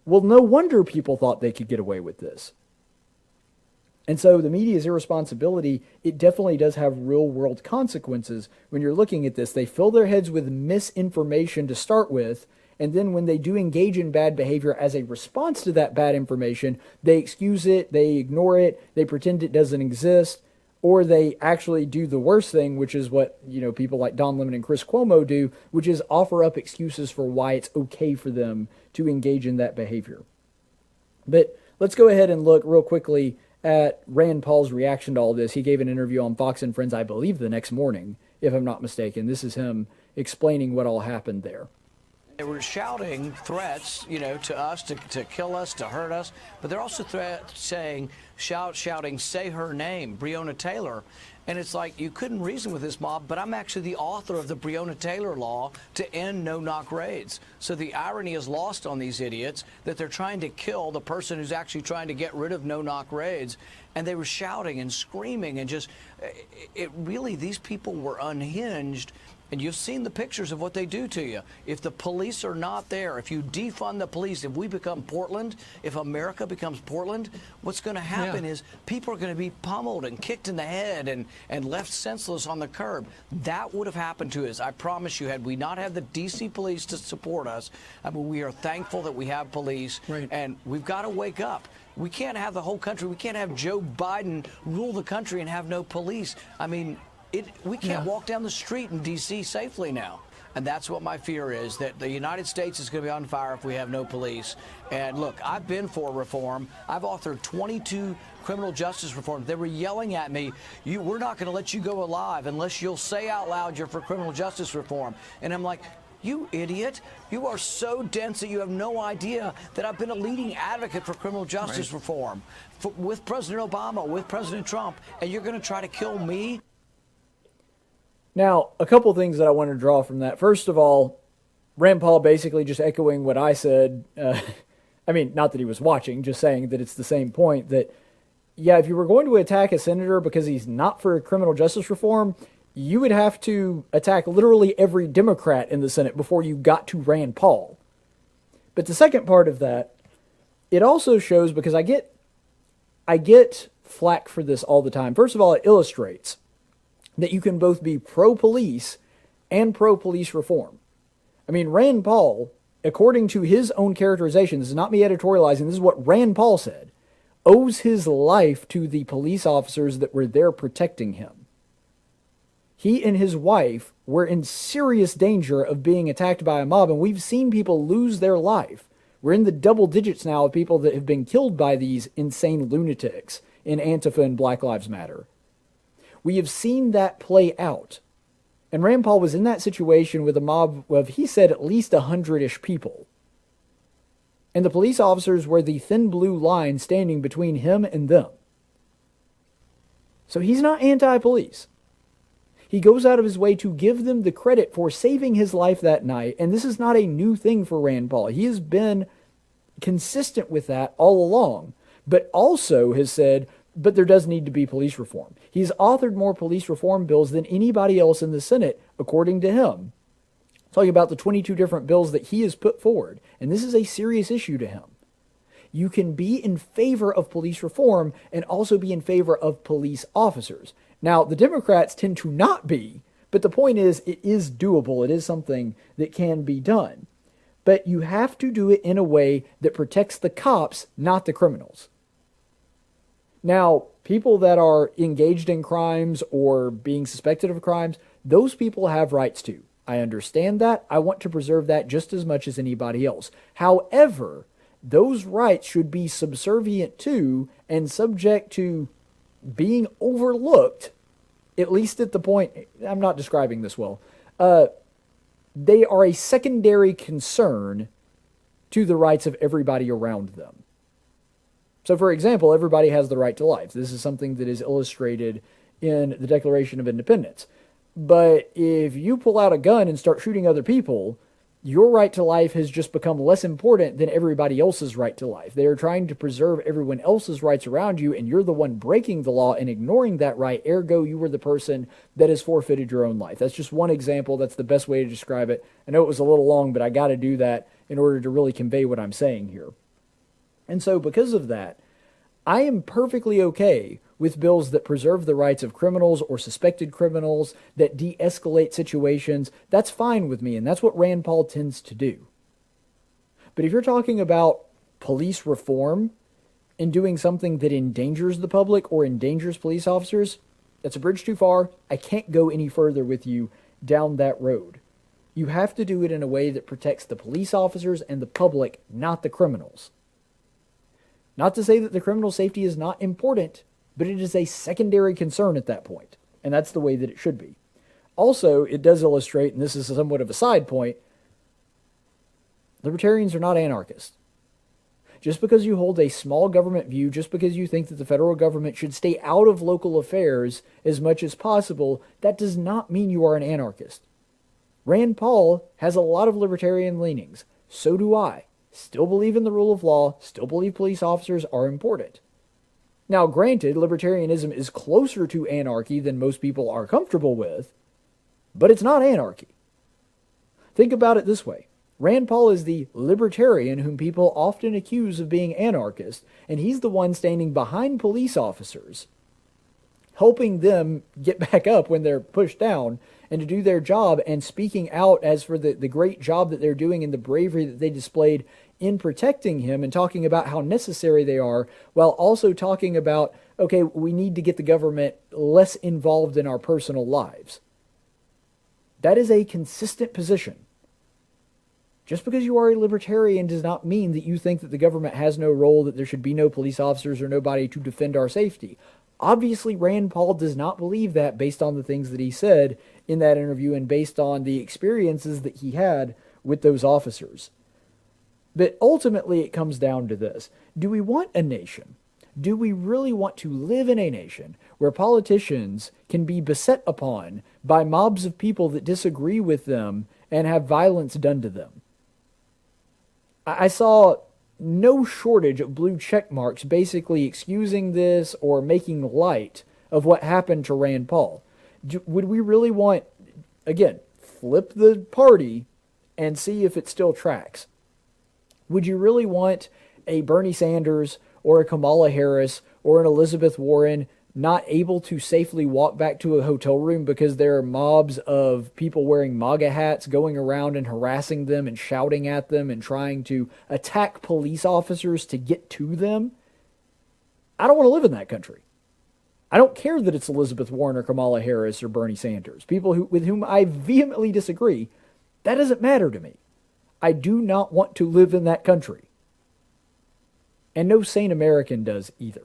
Well, no wonder people thought they could get away with this. And so the media's irresponsibility, it definitely does have real-world consequences when you're looking at this. They fill their heads with misinformation to start with, and then when they do engage in bad behavior as a response to that bad information, they excuse it, they ignore it, they pretend it doesn't exist, or they actually do the worst thing, which is what, people like Don Lemon and Chris Cuomo do, which is offer up excuses for why it's okay for them to engage in that behavior. But let's go ahead and look real quickly at Rand Paul's reaction to all this. He gave an interview on Fox and Friends, I believe, the next morning, if I'm not mistaken. This is him explaining what all happened there. They were shouting threats, to us, to kill us, to hurt us, but they're also shouting, say her name, Breonna Taylor. And it's like, you couldn't reason with this mob, but I'm actually the author of the Breonna Taylor law to end no-knock raids. So the irony is lost on these idiots that they're trying to kill the person who's actually trying to get rid of no-knock raids. And they were shouting and screaming and just, these people were unhinged. And you've seen the pictures of what they do to you. If the police are not there, if you defund the police, if we become Portland, if America becomes Portland, what's going to happen is people are going to be pummeled and kicked in the head and left senseless on the curb. That would have happened to us. I promise you, had we not had the D.C. police to support us, we are thankful that we have police, and we've got to wake up. We can't have the whole country. We can't have Joe Biden rule the country and have no police. We can't walk down the street in D.C. safely now. And that's what my fear is, that the United States is going to be on fire if we have no police. And look, I've been for reform. I've authored 22 criminal justice reforms. They were yelling at me, we're not going to let you go alive unless you'll say out loud you're for criminal justice reform. And I'm like, you idiot. You are so dense that you have no idea that I've been a leading advocate for criminal justice reform with President Obama, with President Trump, and you're going to try to kill me? Now, a couple things that I want to draw from that. First of all, Rand Paul basically just echoing what I said. Not that he was watching, just saying that it's the same point that, if you were going to attack a senator because he's not for criminal justice reform, you would have to attack literally every Democrat in the Senate before you got to Rand Paul. But the second part of that, it also shows, because I get flack for this all the time. First of all, it illustrates that you can both be pro-police and pro-police reform. Rand Paul, according to his own characterization, this is not me editorializing, this is what Rand Paul said, owes his life to the police officers that were there protecting him. He and his wife were in serious danger of being attacked by a mob, and we've seen people lose their life. We're in the double digits now of people that have been killed by these insane lunatics in Antifa and Black Lives Matter. We have seen that play out. And Rand Paul was in that situation with a mob of, he said, at least 100-ish people. And the police officers were the thin blue line standing between him and them. So he's not anti-police. He goes out of his way to give them the credit for saving his life that night. And this is not a new thing for Rand Paul. He has been consistent with that all along, but also has said, but there does need to be police reform. He's authored more police reform bills than anybody else in the Senate, according to him. Talking about the 22 different bills that he has put forward. And this is a serious issue to him. You can be in favor of police reform and also be in favor of police officers. Now, the Democrats tend to not be, but the point is, it is doable. It is something that can be done. But you have to do it in a way that protects the cops, not the criminals. Now, people that are engaged in crimes or being suspected of crimes, Those people have rights too. I understand that. I want to preserve that just as much as anybody else. However, those rights should be subservient to and subject to being overlooked, at least at the point, I'm not describing this well, they are a secondary concern to the rights of everybody around them. So, for example, everybody has the right to life. This is something that is illustrated in the Declaration of Independence. But if you pull out a gun and start shooting other people, your right to life has just become less important than everybody else's right to life. They are trying to preserve everyone else's rights around you, and you're the one breaking the law and ignoring that right. Ergo, you were the person that has forfeited your own life. That's just one example. That's the best way to describe it. I know it was a little long, but I got to do that in order to really convey what I'm saying here. And so because of that, I am perfectly okay with bills that preserve the rights of criminals or suspected criminals, that de-escalate situations. That's fine with me, and that's what Rand Paul tends to do. But if you're talking about police reform and doing something that endangers the public or endangers police officers, that's a bridge too far. I can't go any further with you down that road. You have to do it in a way that protects the police officers and the public, not the criminals. Not to say that the criminal safety is not important, but it is a secondary concern at that point, and that's the way that it should be. Also, it does illustrate, and this is somewhat of a side point, libertarians are not anarchists. Just because you hold a small government view, just because you think that the federal government should stay out of local affairs as much as possible, that does not mean you are an anarchist. Rand Paul has a lot of libertarian leanings. So do I. Still believe in the rule of law, still believe police officers are important. Now, granted, libertarianism is closer to anarchy than most people are comfortable with, but it's not anarchy. Think about it this way. Rand Paul is the libertarian whom people often accuse of being anarchist, and he's the one standing behind police officers, helping them get back up when they're pushed down and to do their job, and speaking out as for the great job that they're doing and the bravery that they displayed in protecting him, and talking about how necessary they are, while also talking about, okay, we need to get the government less involved in our personal lives. That is a consistent position. Just because you are a libertarian does not mean that you think that the government has no role, that there should be no police officers or nobody to defend our safety. Obviously, Rand Paul does not believe that based on the things that he said in that interview and based on the experiences that he had with those officers. But ultimately, it comes down to this. Do we want a nation? Do we really want to live in a nation where politicians can be beset upon by mobs of people that disagree with them and have violence done to them? I saw no shortage of blue check marks basically excusing this or making light of what happened to Rand Paul. Would we really want, again, flip the party and see if it still tracks? Would you really want a Bernie Sanders or a Kamala Harris or an Elizabeth Warren not able to safely walk back to a hotel room because there are mobs of people wearing MAGA hats going around and harassing them and shouting at them and trying to attack police officers to get to them? I don't want to live in that country. I don't care that it's Elizabeth Warren or Kamala Harris or Bernie Sanders, people with whom I vehemently disagree. That doesn't matter to me. I do not want to live in that country. And no sane American does either.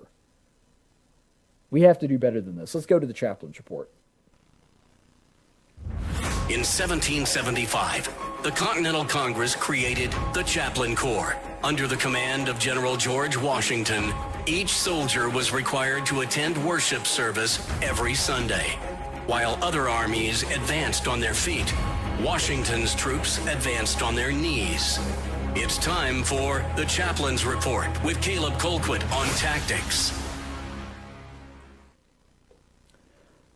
We have to do better than this. Let's go to the chaplain's report. In 1775, the Continental Congress created the Chaplain Corps. Under the command of General George Washington, each soldier was required to attend worship service every Sunday. While other armies advanced on their feet, Washington's troops advanced on their knees. It's time for the Chaplain's Report with Caleb Colquitt on tactics.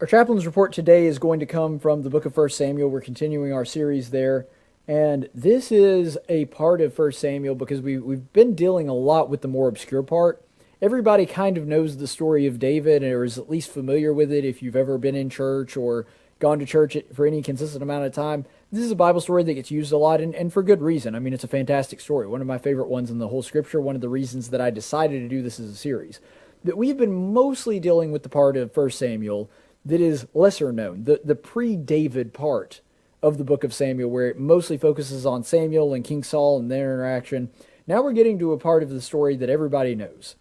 Our chaplain's report today is going to come from the book of 1 Samuel. We're continuing our series there. And this is a part of 1 Samuel because we've been dealing a lot with the more obscure part. Everybody kind of knows the story of David or is at least familiar with it if you've ever been in church or gone to church for any consistent amount of time. This is a Bible story that gets used a lot, and for good reason. I mean, it's a fantastic story. One of my favorite ones in the whole scripture. One of the reasons that I decided to do this as a series. But we've been mostly dealing with the part of 1 Samuel that is lesser known, the pre-David part of the book of Samuel, where it mostly focuses on Samuel and King Saul and their interaction. Now we're getting to a part of the story that everybody knows.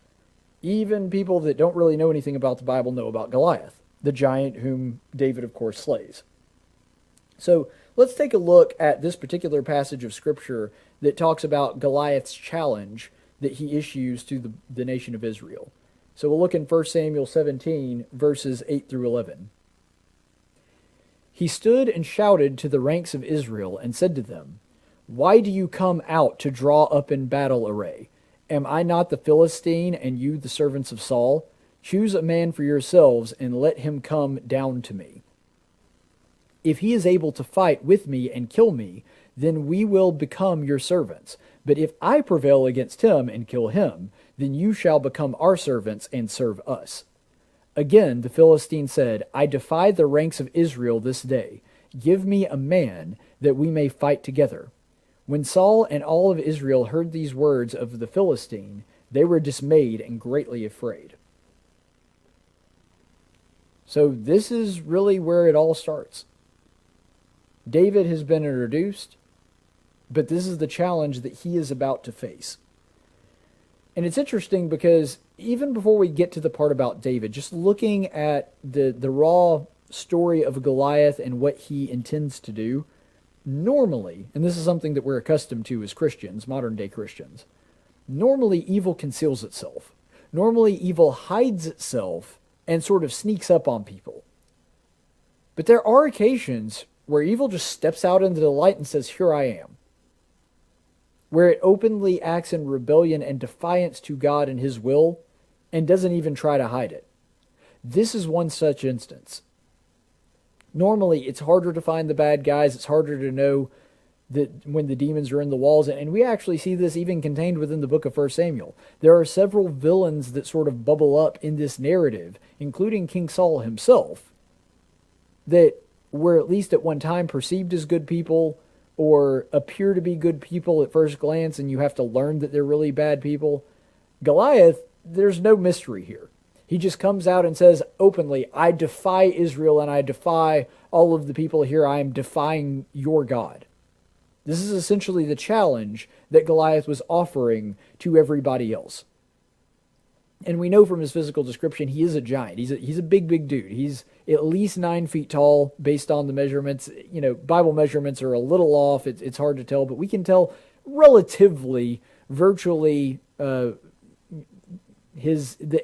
Even people that don't really know anything about the Bible know about Goliath, the giant whom David, of course, slays. So let's take a look at this particular passage of Scripture that talks about Goliath's challenge that he issues to the nation of Israel. So we'll look in 1 Samuel 17, verses 8 through 11. He stood and shouted to the ranks of Israel and said to them, "Why do you come out to draw up in battle array? Am I not the Philistine, and you the servants of Saul? Choose a man for yourselves, and let him come down to me. If he is able to fight with me and kill me, then we will become your servants. But if I prevail against him and kill him, then you shall become our servants and serve us." Again the Philistine said, "I defy the ranks of Israel this day. Give me a man, that we may fight together." When Saul and all of Israel heard these words of the Philistine, they were dismayed and greatly afraid. So this is really where it all starts. David has been introduced, but this is the challenge that he is about to face. And it's interesting because even before we get to the part about David, just looking at the raw story of Goliath and what he intends to do, normally, and this is something that we're accustomed to as Christians, modern day Christians, normally evil conceals itself. Normally evil hides itself and sort of sneaks up on people. But there are occasions where evil just steps out into the light and says, "Here I am." Where it openly acts in rebellion and defiance to God and his will, and doesn't even try to hide it. This is one such instance. Normally, it's harder to find the bad guys. It's harder to know that when the demons are in the walls. And we actually see this even contained within the book of 1 Samuel. There are several villains that sort of bubble up in this narrative, including King Saul himself, that were at least at one time perceived as good people or appear to be good people at first glance, and you have to learn that they're really bad people. Goliath, there's no mystery here. He just comes out and says openly, "I defy Israel and I defy all of the people here. I am defying your God." This is essentially the challenge that Goliath was offering to everybody else. And we know from his physical description, he is a giant. He's a big dude. He's at least 9 feet tall based on the measurements. You know, Bible measurements are a little off. It's hard to tell, but we can tell relatively, virtually, the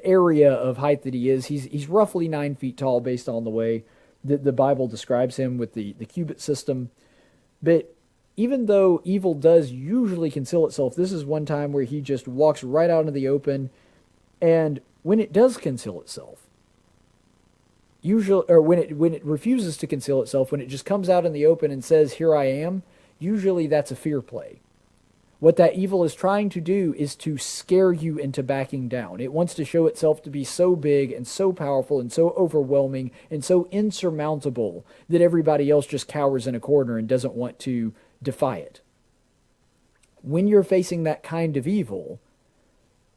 area of height that he is. He's roughly 9 feet tall based on the way that the Bible describes him with the cubit system. But even though evil does usually conceal itself, this is one time where he just walks right out into the open. And when it does conceal itself, usually, or when it refuses to conceal itself, when it just comes out in the open and says, "Here I am," usually that's a fear play. What that evil is trying to do is to scare you into backing down. It wants to show itself to be so big and so powerful and so overwhelming and so insurmountable that everybody else just cowers in a corner and doesn't want to defy it. When you're facing that kind of evil,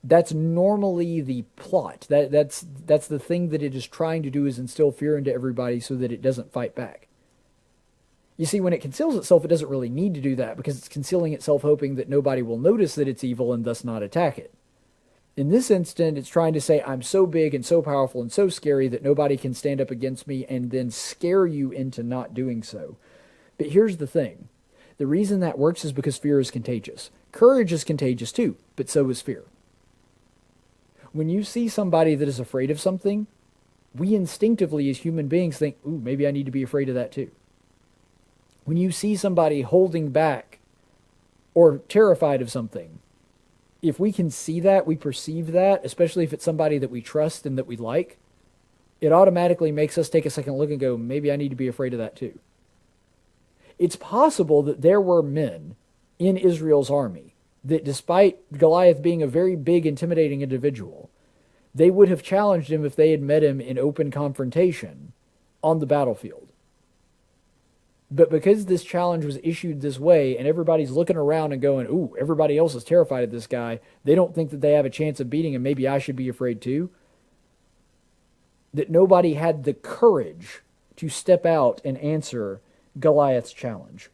that's normally the plot. That's the thing that it is trying to do, is instill fear into everybody so that it doesn't fight back. You see, when it conceals itself, it doesn't really need to do that because it's concealing itself hoping that nobody will notice that it's evil and thus not attack it. In this instant, it's trying to say, "I'm so big and so powerful and so scary that nobody can stand up against me," and then scare you into not doing so. But here's the thing. The reason that works is because fear is contagious. Courage is contagious too, but so is fear. When you see somebody that is afraid of something, we instinctively as human beings think, "Ooh, maybe I need to be afraid of that too." When you see somebody holding back or terrified of something, if we can see that, we perceive that, especially if it's somebody that we trust and that we like, it automatically makes us take a second look and go, "Maybe I need to be afraid of that too." It's possible that there were men in Israel's army that, despite Goliath being a very big, intimidating individual, they would have challenged him if they had met him in open confrontation on the battlefield. But because this challenge was issued this way, and everybody's looking around and going, "Ooh, everybody else is terrified of this guy. They don't think that they have a chance of beating him. Maybe I should be afraid too." that nobody had the courage to step out and answer Goliath's challenge.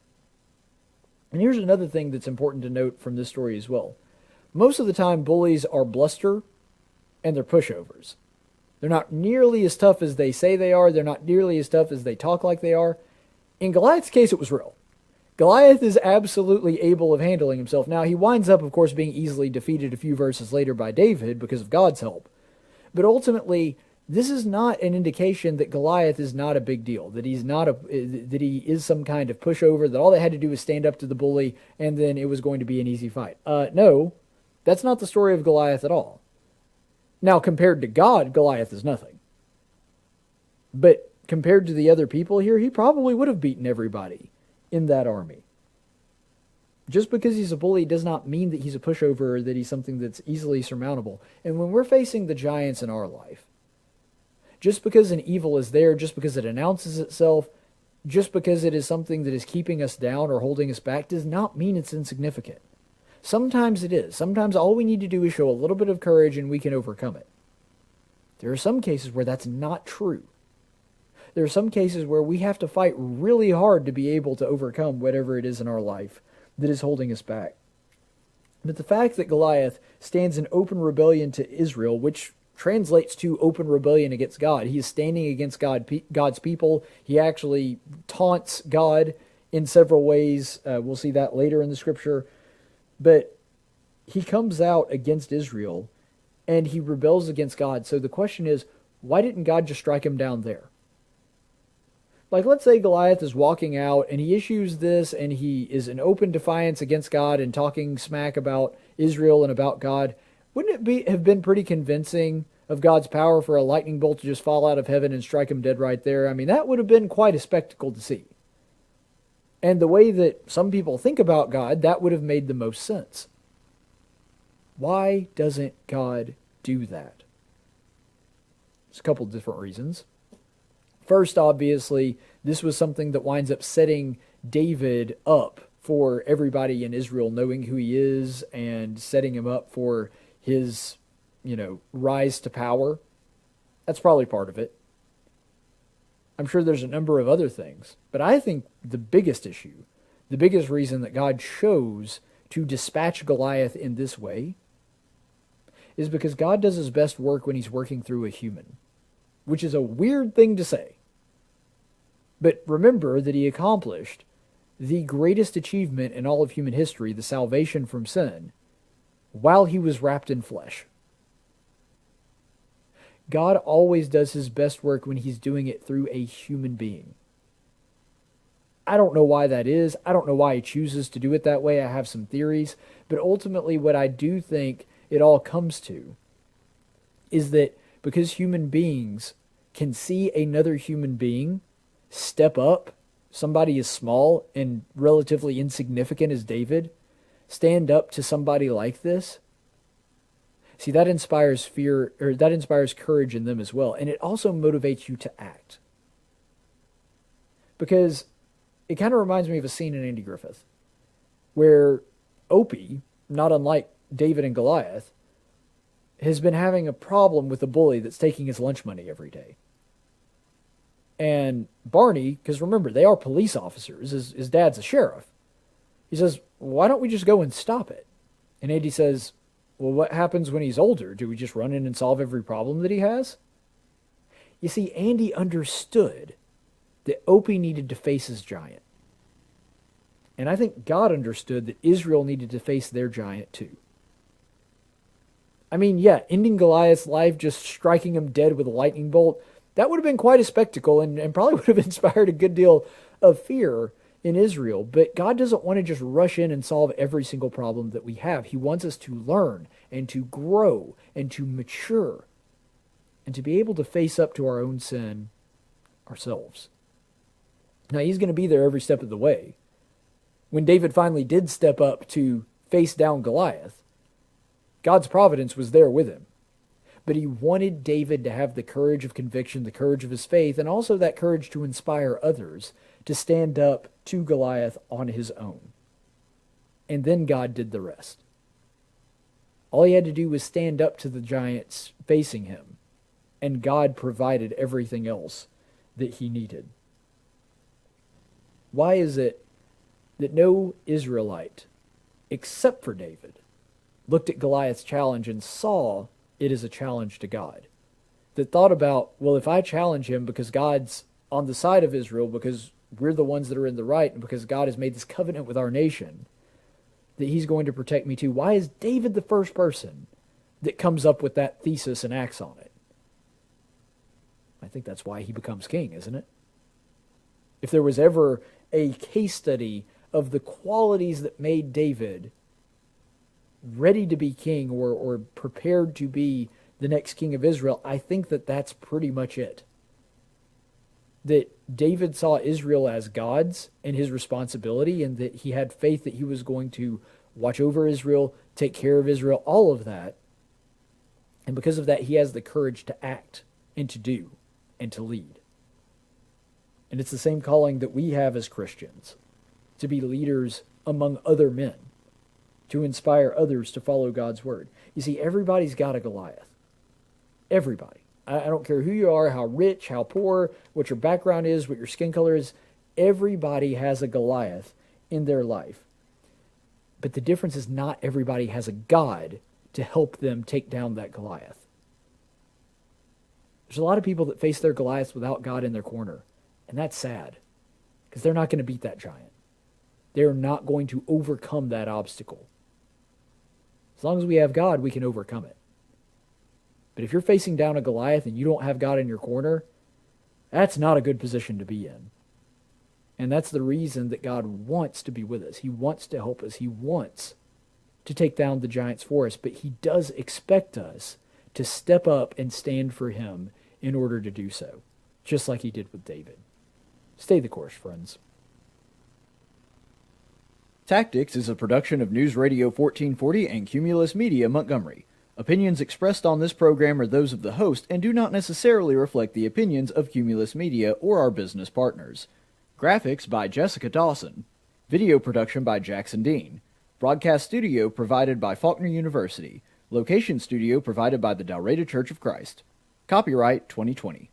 And here's another thing that's important to note from this story as well. Most of the time, bullies are bluster and they're pushovers. They're not nearly as tough as they say they are. They're not nearly as tough as they talk like they are. In Goliath's case, it was real. Goliath is absolutely able of handling himself. Now, he winds up, of course, being easily defeated a few verses later by David because of God's help. But ultimately, this is not an indication that Goliath is not a big deal, that that he is some kind of pushover, that all they had to do was stand up to the bully and then it was going to be an easy fight. No, that's not the story of Goliath at all. Now, compared to God, Goliath is nothing. But compared to the other people here, he probably would have beaten everybody in that army. Just because he's a bully does not mean that he's a pushover or that he's something that's easily surmountable. And when we're facing the giants in our life, just because an evil is there, just because it announces itself, just because it is something that is keeping us down or holding us back, does not mean it's insignificant. Sometimes it is. Sometimes all we need to do is show a little bit of courage and we can overcome it. There are some cases where that's not true. There are some cases where we have to fight really hard to be able to overcome whatever it is in our life that is holding us back. But the fact that Goliath stands in open rebellion to Israel, which translates to open rebellion against God. He is standing against God's people. He actually taunts God in several ways. We'll see that later in the scripture. But he comes out against Israel and he rebels against God. So the question is, why didn't God just strike him down there? Like, let's say Goliath is walking out and he issues this and he is in open defiance against God and talking smack about Israel and about God. Wouldn't it have been pretty convincing of God's power for a lightning bolt to just fall out of heaven and strike him dead right there? I mean, that would have been quite a spectacle to see. And the way that some people think about God, that would have made the most sense. Why doesn't God do that? There's a couple different reasons. First, obviously, this was something that winds up setting David up for everybody in Israel knowing who he is and setting him up for his, rise to power. That's probably part of it. I'm sure there's a number of other things, but I think the biggest issue, the biggest reason that God chose to dispatch Goliath in this way is because God does his best work when he's working through a human, which is a weird thing to say. But remember that he accomplished the greatest achievement in all of human history, the salvation from sin, while he was wrapped in flesh. God always does his best work when he's doing it through a human being. I don't know why that is. I don't know why he chooses to do it that way. I have some theories. But ultimately, what I do think it all comes to is that because human beings can see another human being step up, somebody as small and relatively insignificant as David, stand up to somebody like this. See, that inspires fear, or that inspires courage in them as well. And it also motivates you to act. Because it kind of reminds me of a scene in Andy Griffith where Opie, not unlike David and Goliath, has been having a problem with a bully that's taking his lunch money every day. And Barney, because remember, they are police officers, his dad's a sheriff. He says, why don't we just go and stop it? And Andy says, well, what happens when he's older? Do we just run in and solve every problem that he has? You see, Andy understood that Opie needed to face his giant. And I think God understood that Israel needed to face their giant too. I mean, yeah, ending Goliath's life, just striking him dead with a lightning bolt, that would have been quite a spectacle and probably would have inspired a good deal of fear in Israel. But God doesn't want to just rush in and solve every single problem that we have. He wants us to learn and to grow and to mature and to be able to face up to our own sin ourselves. Now, he's going to be there every step of the way. When David finally did step up to face down Goliath, God's providence was there with him. But he wanted David to have the courage of conviction, the courage of his faith, and also that courage to inspire others to stand up to Goliath on his own. And then God did the rest. All he had to do was stand up to the giants facing him, and God provided everything else that he needed. Why is it that no Israelite, except for David, looked at Goliath's challenge and saw it as a challenge to God? That thought about, well, if I challenge him because God's on the side of Israel, because we're the ones that are in the right, and because God has made this covenant with our nation, that he's going to protect me too. Why is David the first person that comes up with that thesis and acts on it? I think that's why he becomes king, isn't it? If there was ever a case study of the qualities that made David ready to be king or prepared to be the next king of Israel, I think that that's pretty much it. That David saw Israel as God's and his responsibility, and that he had faith that he was going to watch over Israel, take care of Israel, all of that. And because of that, he has the courage to act and to do and to lead. And it's the same calling that we have as Christians, to be leaders among other men, to inspire others to follow God's word. You see, everybody's got a Goliath. Everybody. I don't care who you are, how rich, how poor, what your background is, what your skin color is. Everybody has a Goliath in their life. But the difference is not everybody has a God to help them take down that Goliath. There's a lot of people that face their Goliaths without God in their corner. And that's sad, because they're not going to beat that giant. They're not going to overcome that obstacle. As long as we have God, we can overcome it. But if you're facing down a Goliath and you don't have God in your corner, that's not a good position to be in. And that's the reason that God wants to be with us. He wants to help us. He wants to take down the giants for us. But he does expect us to step up and stand for him in order to do so, just like he did with David. Stay the course, friends. Tactics is a production of News Radio 1440 and Cumulus Media Montgomery. Opinions expressed on this program are those of the host and do not necessarily reflect the opinions of Cumulus Media or our business partners. Graphics by Jessica Dawson. Video production by Jackson Dean. Broadcast studio provided by Faulkner University. Location studio provided by the Dalraida Church of Christ. Copyright 2020.